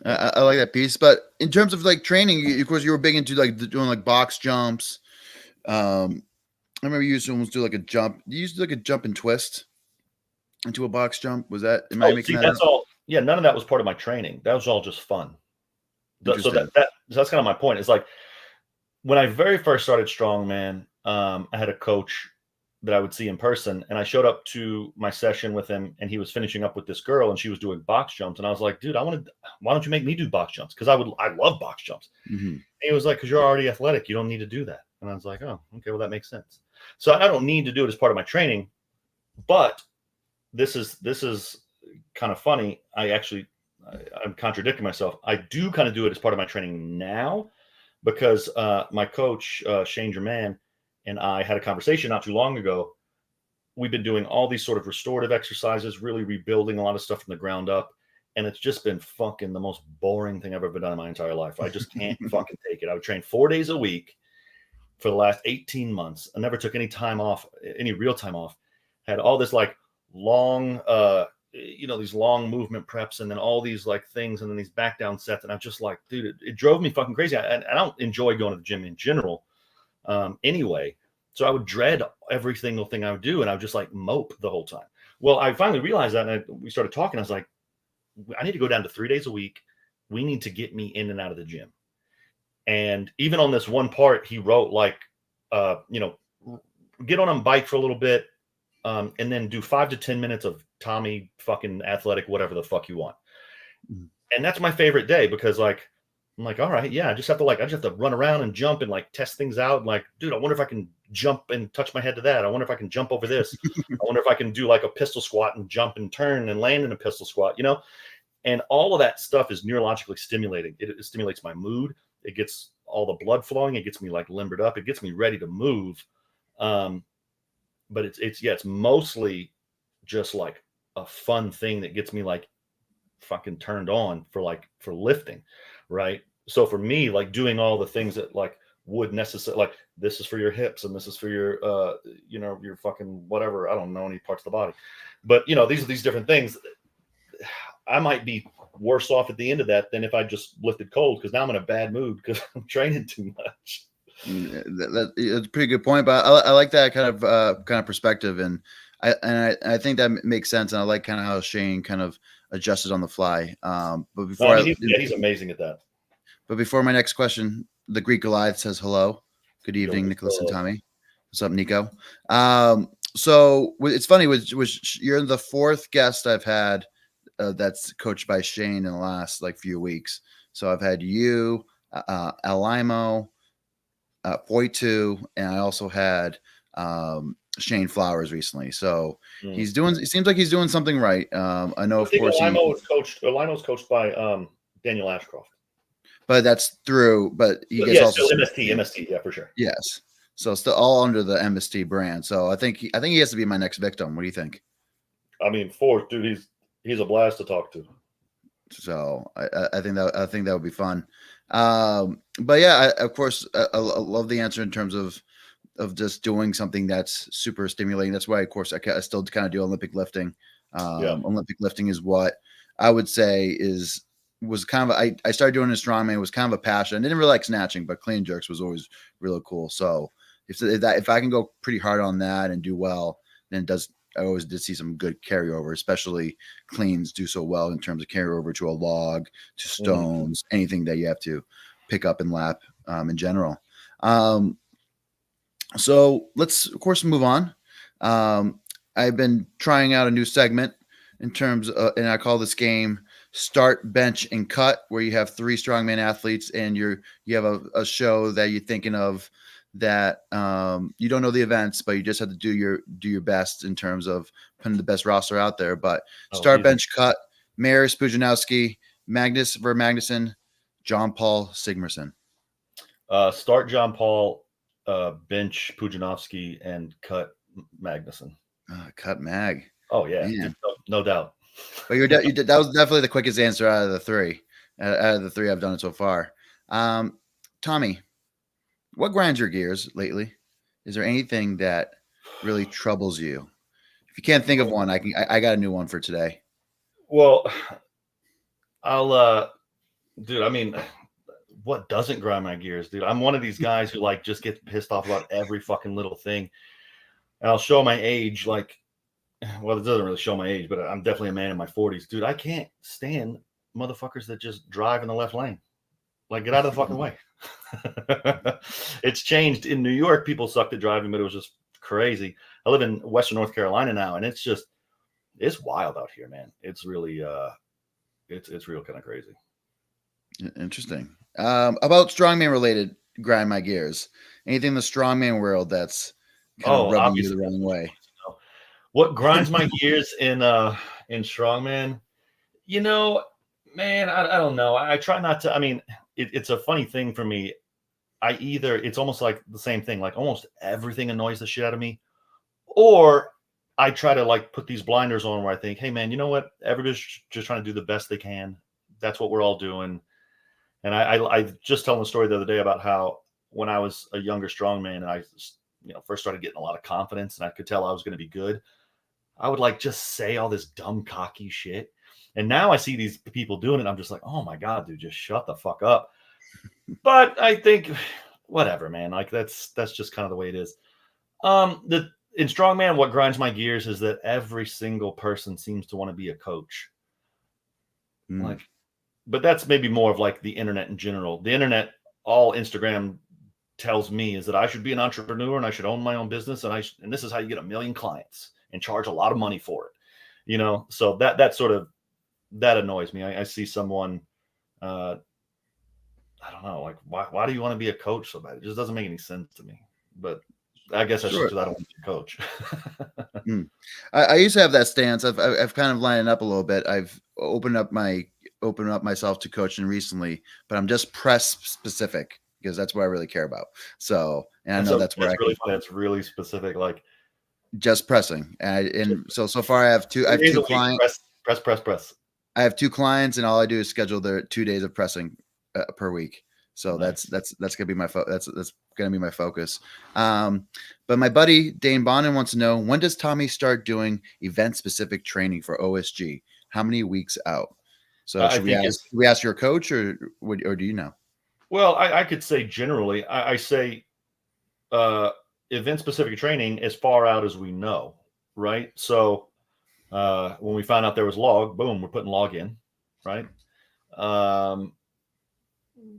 I like that piece. But in terms of like training, of course, you were big into like doing like box jumps. I remember you used to almost do like a jump. You used to do like a jump and twist into a box jump. Was that? Am I making that? That's up? All. Yeah, none of that was part of my training. That was all just fun. So that's kind of my point. It's like, when I very first started strongman, I had a coach that I would see in person, and I showed up to my session with him, and he was finishing up with this girl, and she was doing box jumps, and I was like, dude, why don't you make me do box jumps? Because I love box jumps. Mm-hmm. And he was like, because you're already athletic, you don't need to do that. And I was like, oh, okay, well that makes sense. So I don't need to do it as part of my training, but this is kind of funny. I'm contradicting myself. I do kind of do it as part of my training now, because my coach, Shane Germain, and I had a conversation not too long ago. We've been doing all these sort of restorative exercises, really rebuilding a lot of stuff from the ground up. And it's just been fucking the most boring thing I've ever done in my entire life. I just can't fucking take it. I would train 4 days a week for the last 18 months. I never took any time off, any real time off. Had all this like long, these long movement preps, and then all these like things, and then these back down sets. And I'm just like, dude, it drove me fucking crazy. I don't enjoy going to the gym in general anyway. So I would dread every single thing I would do, and I would just like mope the whole time. Well, I finally realized that, and we started talking. I was like, I need to go down to 3 days a week. We need to get me in and out of the gym. And even on this one part, he wrote like, get on a bike for a little bit, and then do 5 to 10 minutes of Tommy fucking athletic, whatever the fuck you want. Mhm. And that's my favorite day because like, I'm like, all right, yeah, I just have to run around and jump and like test things out. Like, dude, I wonder if I can jump and touch my head to that. I wonder if I can jump over this. I wonder if I can do like a pistol squat and jump and turn and land in a pistol squat, and all of that stuff is neurologically stimulating. It stimulates my mood. It gets all the blood flowing. It gets me like limbered up. It gets me ready to move. But it's mostly just like a fun thing that gets me like fucking turned on for lifting. Right. So for me, like doing all the things that like would necessarily, like this is for your hips and this is for your, your fucking whatever. I don't know any parts of the body, but these are these different things. I might be worse off at the end of that than if I just lifted cold because now I'm in a bad mood because I'm training too much. That's a pretty good point, but I like that kind of perspective, and I think that makes sense, and I like kind of how Shane kind of adjusted on the fly. But before he's amazing at that. But before my next question, the Greek Goliath says hello. Good evening, Nicholas and Tommy. What's up, Nico? So it's funny, you're the fourth guest I've had that's coached by Shane in the last like few weeks. So I've had you, Alimo, Foy2, and I also had Shane Flowers recently. So it seems like he's doing something right. I know, of course, Alimo's coached by Daniel Ashcroft. But that's through, but he gets also MST, yeah, for sure. Yes. So still all under the MST brand. So I think he has to be my next victim. What do you think? I mean, fourth, dude, he's a blast to talk to. So I think that would be fun. But yeah, of course, I love the answer in terms of just doing something that's super stimulating. That's why, of course, I still kind of do Olympic lifting. Olympic lifting is what I would say was kind of I started doing a strongman. It was kind of a passion. I didn't really like snatching, but clean jerks was always really cool. So if I can go pretty hard on that and do well, then I always did see some good carryover, especially cleans do so well in terms of carryover to a log, to stones, anything that you have to pick up and lap in general. So let's, of course, move on. I've been trying out a new segment in terms of, and I call this game Start, Bench, and Cut, where you have three strongman athletes and you have a show that you're thinking of that you don't know the events, but you just have to do your best in terms of putting the best roster out there. But Start, Bench, Cut, Maris Pujanowski, Magnus Vermagnuson, John Paul Sigmarsson. Start John Paul, bench Pujanowski, and cut Magnuson. Cut Mag. Oh yeah, no doubt. But that was definitely the quickest answer out of the three. Out of the three I've done it so far. Tommy, what grinds your gears lately? Is there anything that really troubles you? If you can't think of one, I got a new one for today. Well, dude, I mean, what doesn't grind my gears, dude? I'm one of these guys who like just gets pissed off about every fucking little thing. And I'll show my age, like, well, it doesn't really show my age, but I'm definitely a man in my 40s. Dude, I can't stand motherfuckers that just drive in the left lane. Like, get out of the fucking way. It's changed. In New York, people sucked at driving, but it was just crazy. I live in Western North Carolina now, and it's wild out here, man. It's really, it's real kind of crazy. Interesting. About strongman related grind my gears. Anything in the strongman world that's kind of rubbing you the wrong way? What grinds my gears in strongman? Man, I don't know. I try not to. I mean, it's a funny thing for me. It's almost like the same thing. Like almost everything annoys the shit out of me, or I try to like put these blinders on where I think, hey man, you know what? Everybody's just trying to do the best they can. That's what we're all doing. And I just telling the story the other day about how when I was a younger strongman and I first started getting a lot of confidence and I could tell I was going to be good, I would like just say all this dumb cocky shit. And now I see these people doing it. I'm just like, oh my God, dude, just shut the fuck up. But I think whatever, man, like that's just kind of the way it is. In strongman, what grinds my gears is that every single person seems to want to be a coach. Like, but that's maybe more of like the internet in general. The internet, all Instagram tells me is that I should be an entrepreneur and I should own my own business, and and this is how you get 1 million clients and charge a lot of money for it. You know, so that sort of, that annoys me. I see someone, I don't know, like why do you want to be a coach so bad? It just doesn't make any sense to me. But I guess that's just because I don't want to be a coach. I used to have that stance. I've kind of lined up a little bit. I've opened up myself to coaching recently, but I'm just press specific because that's what I really care about. So, and I know that's where really funny. It's really specific, like just pressing. And so far I have two clients. Press. I have 2 clients, and all I do is schedule their 2 days of pressing per week. So nice. that's gonna be my that's gonna be my focus. But my buddy Dane Bonin wants to know, when does Tommy start doing event specific training for OSG? How many weeks out? So should we ask your coach, or do you know? Well, I could say generally, I say event specific training as far out as we know, right? So when we found out there was log, boom, we're putting log in, right?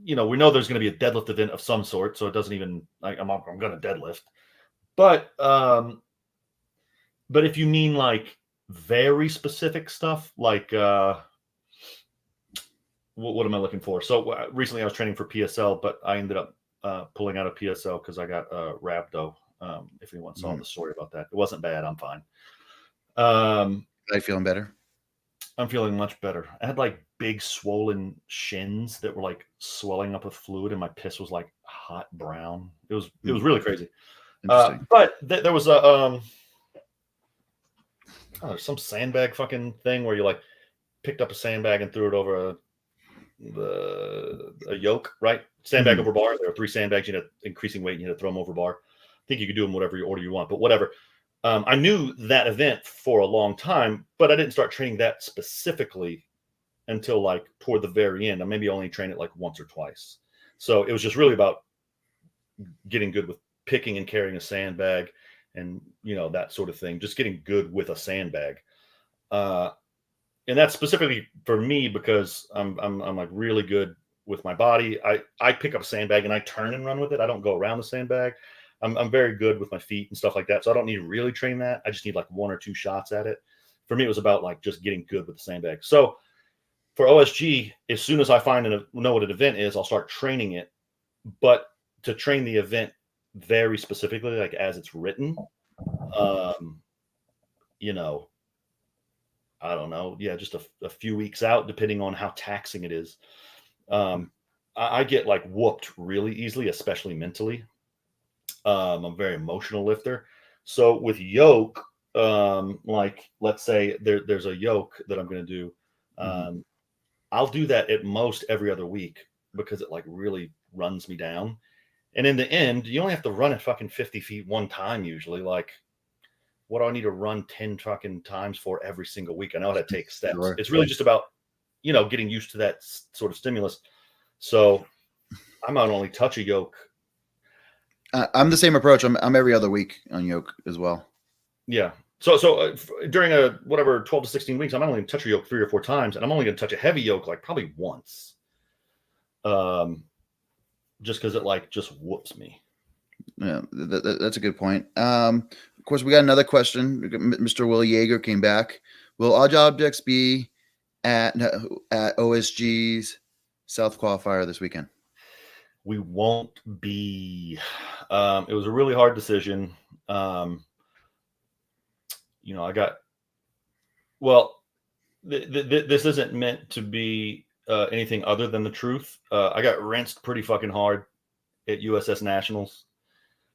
You know, we know there's going to be a deadlift event of some sort, so it doesn't even like I'm going to deadlift. But if you mean like very specific stuff, like what am I looking for? So recently I was training for PSL, but I ended up pulling out of PSL because I got rhabdo. If anyone saw the story about that, it wasn't bad. I'm fine. Are you feeling better? I'm feeling much better. I had like big swollen shins that were like swelling up with fluid, and my piss was like hot brown. It was really crazy. But there was a some sandbag fucking thing where you like picked up a sandbag and threw it over a yoke, right? Sandbag over bar. There are 3 sandbags. You had increasing weight, and you had to throw them over bar. I think you could do them whatever order you want, but whatever. I knew that event for a long time, but I didn't start training that specifically until like toward the very end. I maybe only trained it like once or twice. So it was just really about getting good with picking and carrying a sandbag and, you know, that sort of thing, just getting good with a sandbag. And that's specifically for me because I'm like really good with my body. I pick up a sandbag and I turn and run with it. I don't go around the sandbag. I'm very good with my feet and stuff like that. So I don't need to really train that. I just need like 1 or 2 shots at it. For me, it was about like just getting good with the sandbag. So for OSG, as soon as I know what an event is, I'll start training it. But to train the event very specifically, like as it's written, you know, I don't know. Yeah, just a few weeks out, depending on how taxing it is. I get like whooped really easily, especially mentally. I'm a very emotional lifter. So with yoke, like let's say there's a yoke that I'm going to do. I'll do that at most every other week because it like really runs me down. And in the end, you only have to run it fucking 50 feet one time usually. Like, what do I need to run 10 fucking times for every single week? I know that takes steps. Sure. It's really just about, you know, getting used to that sort of stimulus. So I might only touch a yoke. I'm the same approach. I'm every other week on yoke as well. Yeah. So during a whatever 12 to 16 weeks, I'm only going to touch a yoke 3 or 4 times, and I'm only going to touch a heavy yoke like probably once. Just because it like just whoops me. Yeah, that's a good point. Of course, we got another question. Mr. Will Yeager came back. Will all objects be at OSG's South Qualifier this weekend? We won't be. It was a really hard decision. You know, this isn't meant to be anything other than the truth. I got rinsed pretty fucking hard at USS Nationals.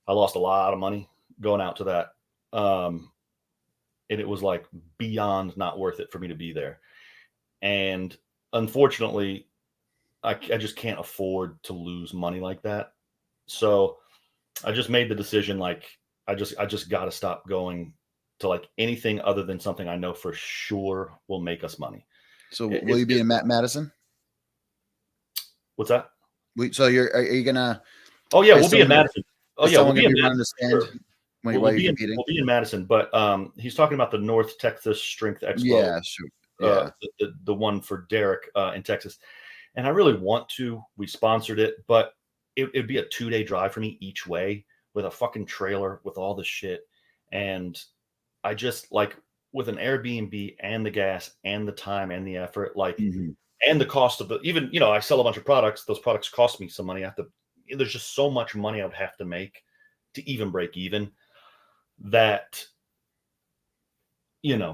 I lost a lot of money going out to that. And it was like beyond not worth it for me to be there. And unfortunately, I just can't afford to lose money like that. So I just made the decision, like, I just got to stop going to like anything other than something I know for sure will make us money. So will you be in Madison? What's that? So are you gonna? Oh yeah, we'll be in Madison. Oh yeah, we'll be in Madison. We'll be in Madison, but he's talking about the North Texas Strength Expo. Yeah, sure. Yeah. the one for Derek in Texas. And I really want to. We sponsored it, but it'd be a 2-day drive for me each way with a fucking trailer with all this shit. And I just like with an Airbnb and the gas and the time and the effort, like, Mhm. and the cost of the, even, I sell a bunch of products. Those products cost me some money. There's just so much money I would have to make to even break even that, one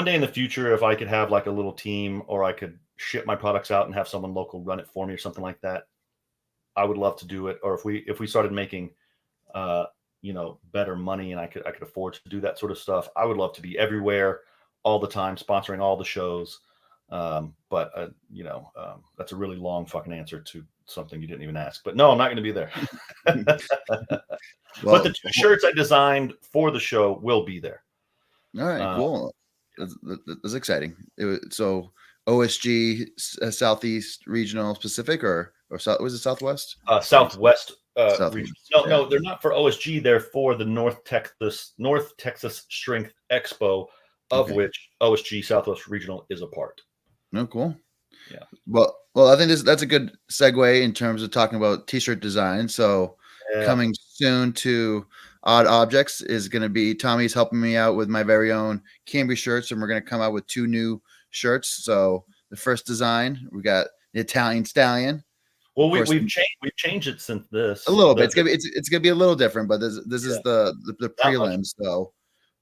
day in the future, if I could have like a little team or I could ship my products out and have someone local run it for me or something like that, I would love to do it. Or if we started making, better money and I could afford to do that sort of stuff, I would love to be everywhere all the time, sponsoring all the shows. But that's a really long fucking answer to something you didn't even ask. But no, I'm not going to be there. Well, but the 2 shirts I designed for the show will be there. all right, cool. That's exciting. So OSG Southeast Regional Pacific or was it Southwest? Southwest Southwest, region. yeah. No, they're not for OSG. They're for the North Texas Strength Expo, of Okay. which OSG Southwest Regional is a part. Oh, cool. Yeah. Well, I think that's a good segue in terms of talking about t-shirt design. So Yeah. coming soon to Odd Objects is going to be Tommy's helping me out with my very own Cambry shirts, and we're going to come out with 2 new shirts. So the first design, we got the Italian Stallion. Well, we've changed it since this A little bit. It's gonna be a little different, but this is the prelims. So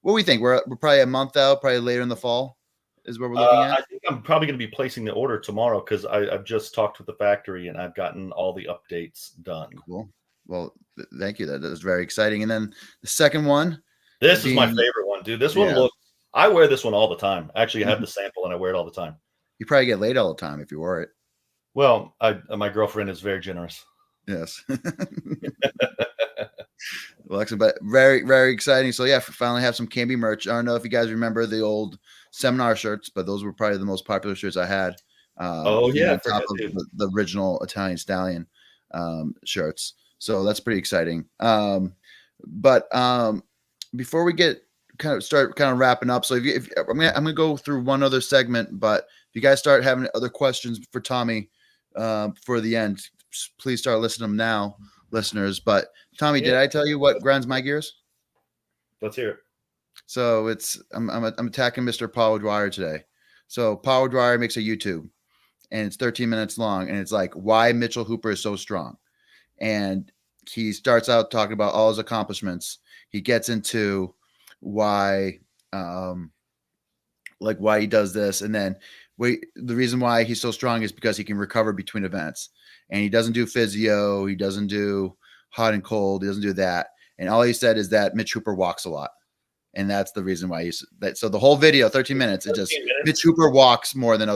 what we think? We're probably a month out, probably later in the fall is what we're looking at. I think I'm probably going to be placing the order tomorrow because I've just talked with the factory and I've gotten all the updates done. Cool. Well, thank you. That is very exciting. And then the second one. This is my favorite one, dude. This one I wear this one all the time. Actually, I have the sample and I wear it all the time. You probably get laid all the time if you wore it. Well, my girlfriend is very generous. Yes. Well, actually, but very, very exciting. So yeah, finally have some Cambry merch. I don't know if you guys remember the old seminar shirts, but those were probably the most popular shirts I had. On top of the original Italian Stallion shirts. So that's pretty exciting. But before we get start wrapping up, so if I'm gonna go through one other segment, but if you guys start having other questions for Tommy for the end, please start listening to them now, listeners. But Tommy, did I tell you what grinds my gears? Let's hear it. So I'm attacking Mr. Paul Dwyer today. So Paul Dwyer makes a YouTube, and it's 13 minutes long, and it's like why Mitchell Hooper is so strong, and he starts out talking about all his accomplishments. He gets into why why he does this, and then the reason why he's so strong is because he can recover between events, and he doesn't do physio, he doesn't do hot and cold, he doesn't do that, and all he said is that Mitch Hooper walks a lot, and that's the reason why he's that. So the whole video, 13 minutes, it just Mitch Hooper walks more than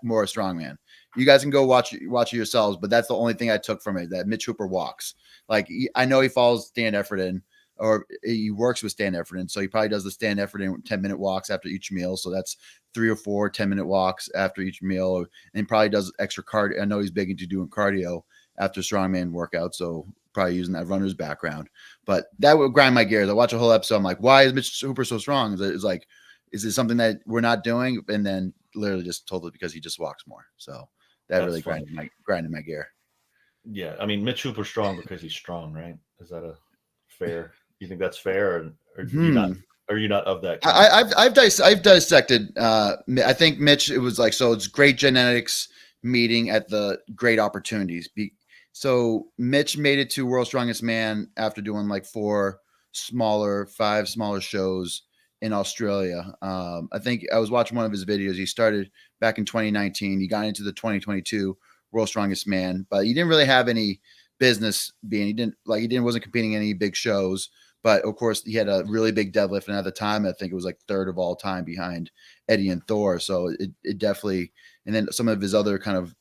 more strongman. You guys can go watch it yourselves, but that's the only thing I took from it, that Mitch Hooper walks. Like, I know he follows Stan Efferton, or he works with Stan Efferton, so he probably does the Stan Efferton 10-minute walks after each meal. So that's 3 or 4 10-minute walks after each meal, and probably does extra cardio. I know he's big into doing cardio after strongman workouts, so probably using that runner's background. But that would grind my gears. I watch a whole episode. I'm like, why is Mitch Hooper so strong? Is it something that we're not doing? And then literally just told it because he just walks more. So that really grinded my gear. Yeah, I mean, Mitch Hooper's strong because he's strong, right? Is that a fair? You think that's fair, or are you not of that? I've dissected. I think Mitch. It was like, so it's great genetics meeting at the great opportunities. So Mitch made it to World's Strongest Man after doing like 5 smaller shows in Australia. I think I was watching one of his videos. He started back in 2019. He got into the 2022 World's Strongest Man, but he didn't really have any business being. Wasn't competing in any big shows. But of course, he had a really big deadlift, and at the time, I think it was like 3rd of all time behind Eddie and Thor. So it definitely. And then some of his other kind of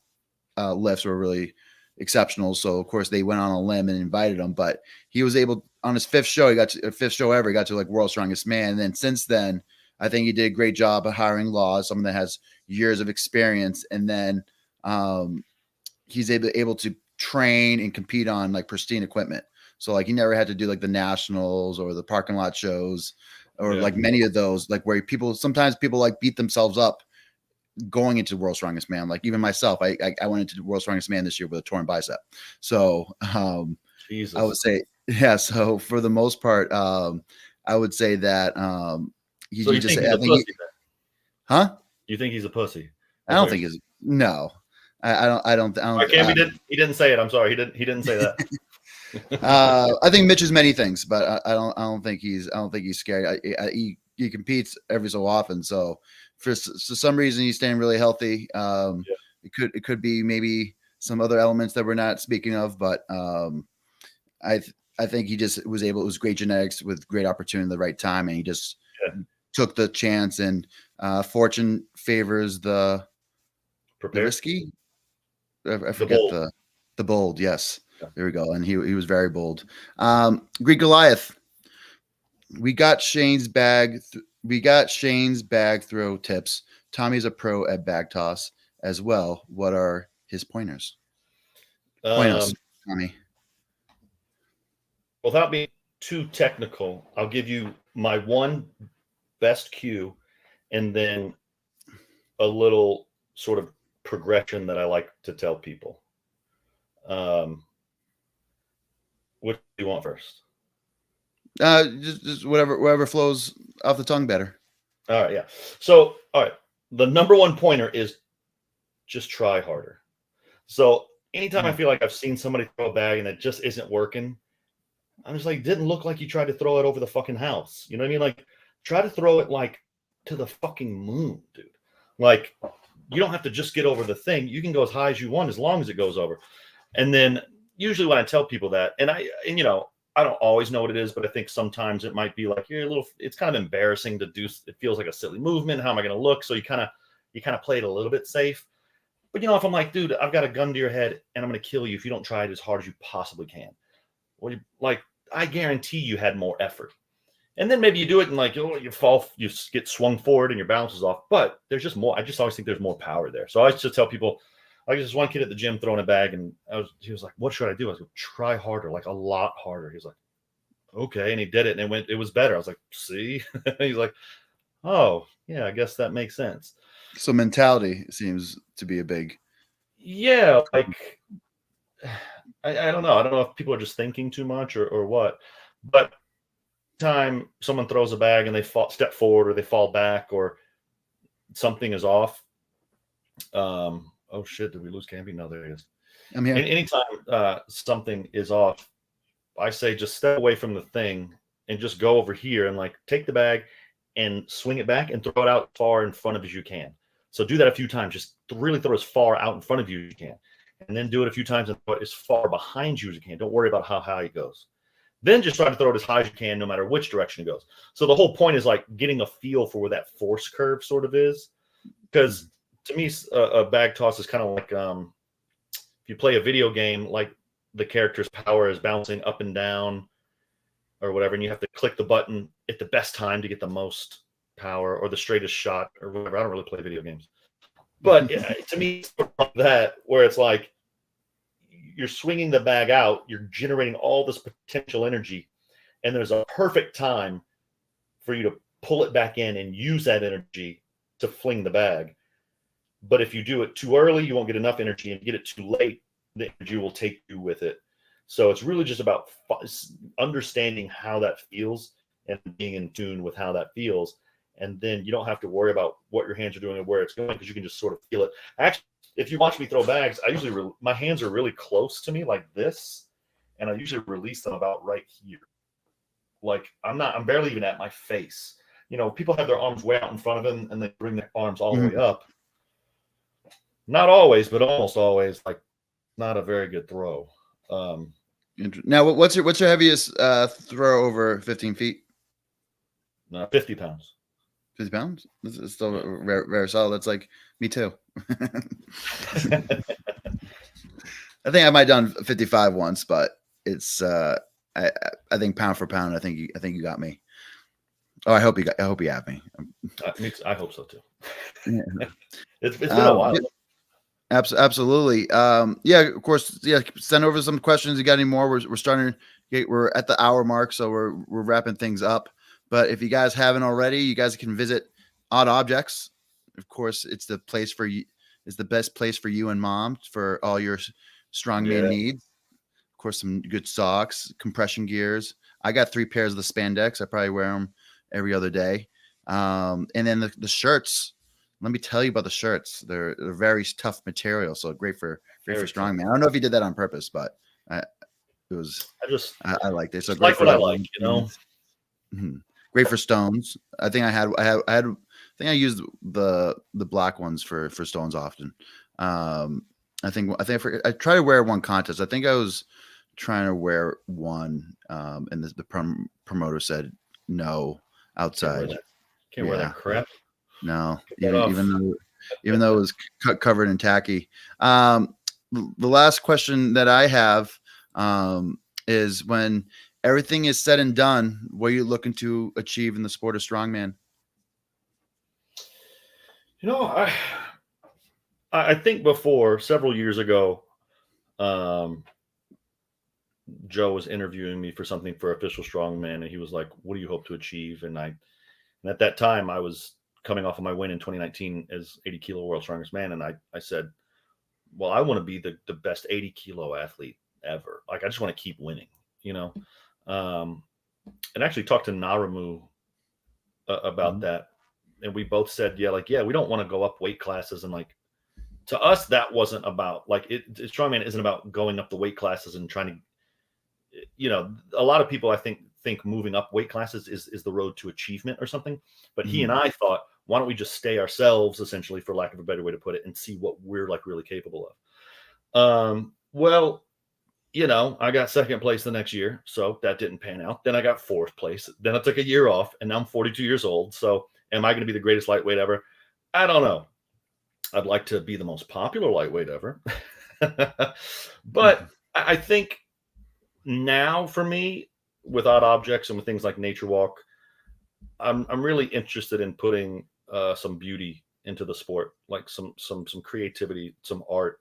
lifts were really exceptional. So of course, they went on a limb and invited him. But he was able, on his 5th show, he got to 5th show ever. He got to like World's Strongest Man. And then since then, I think he did a great job of hiring Laws, someone that has years of experience. And then he's able to train and compete on like pristine equipment. So like he never had to do like the nationals or the parking lot shows. or like many of those, like where sometimes people like beat themselves up going into World's Strongest Man. Like even myself, I went into World's Strongest Man this year with a torn bicep. So Jesus. I would say, yeah. So for the most part, I would say that you think he's a pussy then? Huh? You think he's a pussy? I don't think he's no. I don't. He didn't say it. I'm sorry. He didn't say that. I think Mitch is many things, but I don't think he's scary. He competes every so often, so for some reason he's staying really healthy. It could be maybe some other elements that we're not speaking of, but I think he just was able. It was great genetics with great opportunity at the right time, and he just took the chance. And fortune favors the risky. I forget the bold. Yes. There we go. And he was very bold. Greek Goliath. We got Shane's bag throw tips. Tommy's a pro at bag toss as well. What are his pointers? Pointers, Tommy. Without being too technical, I'll give you my one best cue and then a little sort of progression that I like to tell people. What do you want first? Just whatever flows off the tongue better. All right, yeah. So, all right, the number one pointer is just try harder. So, anytime I feel like I've seen somebody throw a bag and it just isn't working, I'm just like, didn't look like you tried to throw it over the fucking house. You know what I mean? Like, try to throw it like to the fucking moon, dude. Like, you don't have to just get over the thing. You can go as high as you want as long as it goes over. And then usually when I tell people that, and you know, I don't always know what it is, but I think sometimes it might be like it's kind of embarrassing to do. It feels like a silly movement. How am I going to look? So you kind of play it a little bit safe. But you know, if I'm like, dude, I've got a gun to your head and I'm going to kill you if you don't try it as hard as you possibly can. Well, I guarantee you had more effort. And then maybe you do it and like, you fall, you get swung forward and your balance is off. But there's just more. I just always think there's more power there. So I used to tell people, like this one kid at the gym throwing a bag, and he was like, "What should I do?" I was like, "Try harder, like a lot harder." He was like, "Okay," and he did it, and it was better. I was like, "See?" He's like, "Oh, yeah, I guess that makes sense." So mentality seems to be a big. Yeah, like I don't know. I don't know if people are just thinking too much or what, but time someone throws a bag and they step forward or they fall back or something is off. Oh shit! Did we lose Campy? No, there he is. I'm here. Anytime something is off, I say just step away from the thing and just go over here and like take the bag and swing it back and throw it out far in front of as you can. So do that a few times. Just really throw as far out in front of you as you can, and then do it a few times and throw it as far behind you as you can. Don't worry about how high it goes. Then just try to throw it as high as you can, no matter which direction it goes. So the whole point is like getting a feel for where that force curve sort of is, because to me, a bag toss is kind of like if you play a video game, like the character's power is bouncing up and down or whatever, and you have to click the button at the best time to get the most power or the straightest shot or whatever. I don't really play video games. But to me, it's like that, where it's like you're swinging the bag out, you're generating all this potential energy, and there's a perfect time for you to pull it back in and use that energy to fling the bag. But if you do it too early, you won't get enough energy, and get it too late, the energy will take you with it. So it's really just about understanding how that feels and being in tune with how that feels. And then you don't have to worry about what your hands are doing and where it's going, because you can just sort of feel it. Actually, if you watch me throw bags, I usually my hands are really close to me like this, and I usually release them about right here. Like I'm barely even at my face. You know, people have their arms way out in front of them and they bring their arms all the way up. Not always, but almost always. Like, not a very good throw. Now, what's your heaviest throw over 15 feet? 50 pounds. 50 pounds? It's still very solid. That's like me too. I think I might have done 55 once, but it's I think pound for pound. I think you got me. Oh, I hope you have me. I hope so too. Yeah. It's been a while. Absolutely. Yeah, of course. Yeah, send over some questions. You got any more? We're starting. We're at the hour mark, so we're wrapping things up. But if you guys haven't already, you guys can visit Odd Objects. Of course, it's the place for you. It's the best place for you and mom for all your strongman needs. Of course, some good socks, compression gears. I got 3 pairs of the spandex. I probably wear them every other day. And then the shirts. Let me tell you about the shirts. They're very tough material, so great for strongman. I don't know if you did that on purpose, but I liked it. So great like for what I like, Mm-hmm. Great for stones. I think I used the black ones for stones often. I tried to wear one contest. I think I was trying to wear one, and the promoter said no outside. Can't wear that crap. No, even though it was covered in tacky. The last question that I have is, when everything is said and done, what are you looking to achieve in the sport of strongman? I think before, several years ago, Joe was interviewing me for something for Official Strongman, and he was like, "What do you hope to achieve?" And at that time, I was coming off of my win in 2019 as 80 kilo world's strongest man, and I said, "Well, I want to be the best 80 kilo athlete ever. Like, I just want to keep winning, and actually talked to Naramu about that, and we both said, yeah, we don't want to go up weight classes, and like, to us, that wasn't about strongman isn't about going up the weight classes and trying to, a lot of people I think moving up weight classes is the road to achievement or something. But he and I thought, why don't we just stay ourselves, essentially, for lack of a better way to put it, and see what we're like really capable of. Well, I got second place the next year, so that didn't pan out. Then I got fourth place. Then I took a year off, and now I'm 42 years old. So am I going to be the greatest lightweight ever? I don't know. I'd like to be the most popular lightweight ever. But I think now, for me, with Odd Objects and with things like Nature Walk, I'm really interested in putting some beauty into the sport, like some creativity, some art.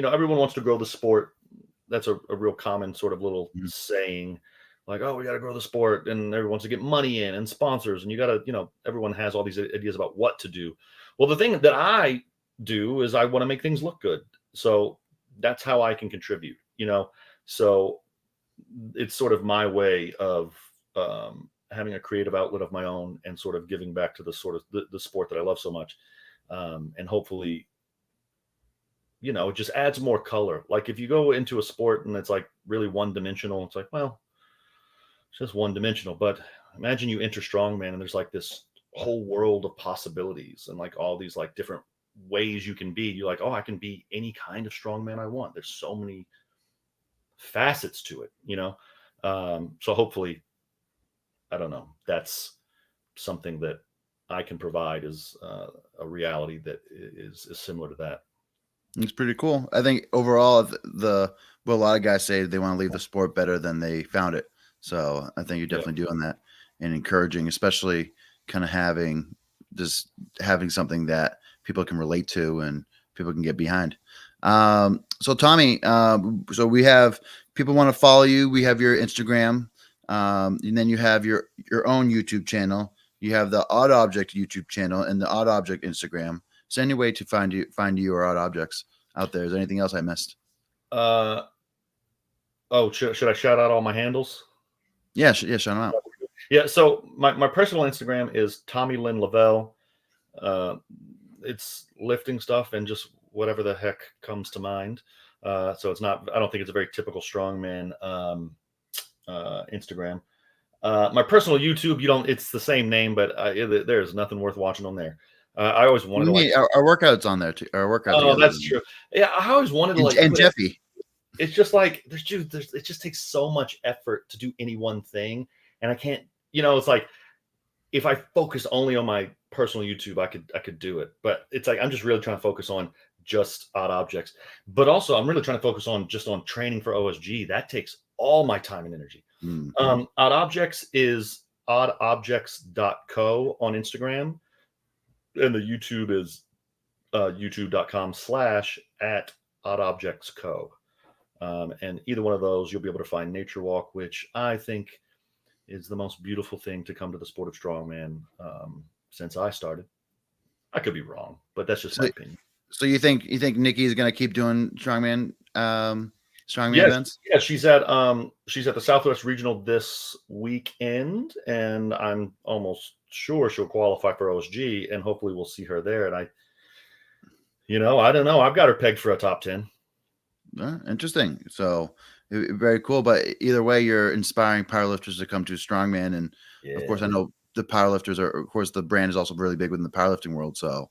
Everyone wants to grow the sport. That's a real common sort of little saying, like, oh, we got to grow the sport, and everyone wants to get money in and sponsors, and you got to, everyone has all these ideas about what to do. Well, the thing that I do is I want to make things look good. So that's how I can contribute, so it's sort of my way of having a creative outlet of my own and sort of giving back to the sort of the sport that I love so much. And hopefully, it just adds more color. Like, if you go into a sport and it's like really one dimensional, it's like, well, it's just one dimensional. But imagine you enter strongman and there's like this whole world of possibilities and like all these like different ways you can be. You're like, oh, I can be any kind of strongman I want. There's so many facets to it, so hopefully, I don't know, that's something that I can provide as a reality that is similar to that. It's pretty cool. I think overall, what a lot of guys say, they want to leave the sport better than they found it. So I think you're definitely doing that and encouraging, especially kind of having something that people can relate to and people can get behind. So Tommy, so we have people want to follow you. We have your Instagram, and then you have your own YouTube channel. You have the Odd Object YouTube channel and the Odd Object Instagram. Is there any way to find you or Odd Objects out there? Is there anything else I missed? Should I shout out all my handles? Yeah, shout them out. Yeah. So my personal Instagram is Tommy Lynn Lovell. It's lifting stuff and just whatever the heck comes to mind. So it's not, I don't think it's a very typical strongman Instagram. My personal YouTube, it's the same name, but there's nothing worth watching on there. I always wanted to our workouts on there too. Our workouts. Oh, that's true. Yeah, I always wanted to and Jeffy. It's just like it just takes so much effort to do any one thing, and I can't. It's like if I focus only on my personal YouTube, I could do it. But it's like I'm just really trying to focus on just Odd Objects. But also, I'm really trying to focus on training for OSG. That takes all my time and energy. Odd Objects is oddobjects.co on Instagram. And the YouTube is youtube.com/@oddobjectsco. And either one of those, you'll be able to find Nature Walk, which I think is the most beautiful thing to come to the sport of strongman since I started. I could be wrong, but that's just my opinion. So you think Nikki is going to keep doing strongman events? Yeah, she's at the Southwest Regional this weekend, and I'm almost sure she'll qualify for OSG, and hopefully we'll see her there. And I don't know. I've got her pegged for a top 10. Interesting. So very cool. But either way, you're inspiring powerlifters to come to strongman, and of course, I know the powerlifters are. Of course, the brand is also really big within the powerlifting world. So,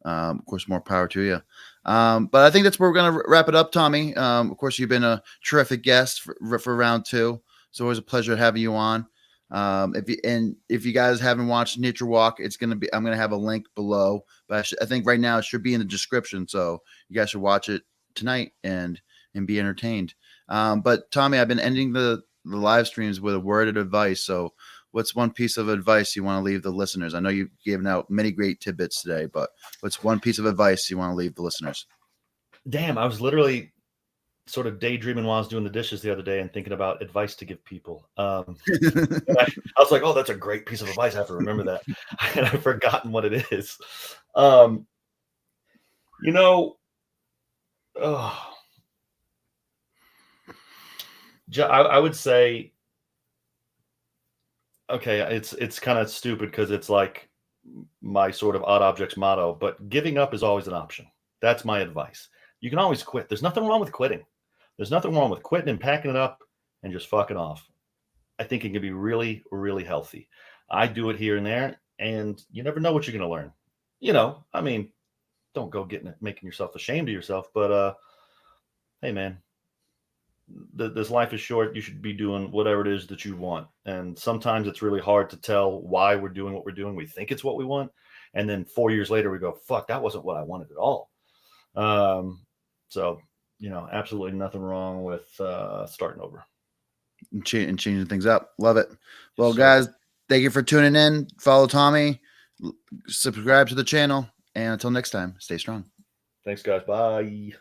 of course, more power to you. But I think that's where we're going to wrap it up, Tommy. Of course, you've been a terrific guest for round 2. It's always a pleasure having you on. If you guys haven't watched Nature Walk, I'm going to have a link below, but I think right now it should be in the description. So you guys should watch it tonight and be entertained. But Tommy, I've been ending the live streams with a word of advice. So what's one piece of advice you want to leave the listeners? I know you've given out many great tidbits today, but what's one piece of advice you want to leave the listeners? Damn, I was literally sort of daydreaming while I was doing the dishes the other day and thinking about advice to give people. I was like, oh, that's a great piece of advice. I have to remember that. And I've forgotten what it is. I would say, okay, it's kind of stupid because it's like my sort of odd objects motto, but giving up is always an option. That's my advice. You can always quit. There's nothing wrong with quitting. There's nothing wrong with quitting and packing it up and just fucking off. I think it can be really, really healthy. I do it here and there, and you never know what you're going to learn. Don't go making yourself ashamed of yourself, but hey, man, this life is short. You should be doing whatever it is that you want. And sometimes it's really hard to tell why we're doing what we're doing. We think it's what we want. And then 4 years later, we go, fuck, that wasn't what I wanted at all. So, absolutely nothing wrong with starting over. And changing things up. Love it. Well, guys, thank you for tuning in. Follow Tommy. Subscribe to the channel. And until next time, stay strong. Thanks, guys. Bye.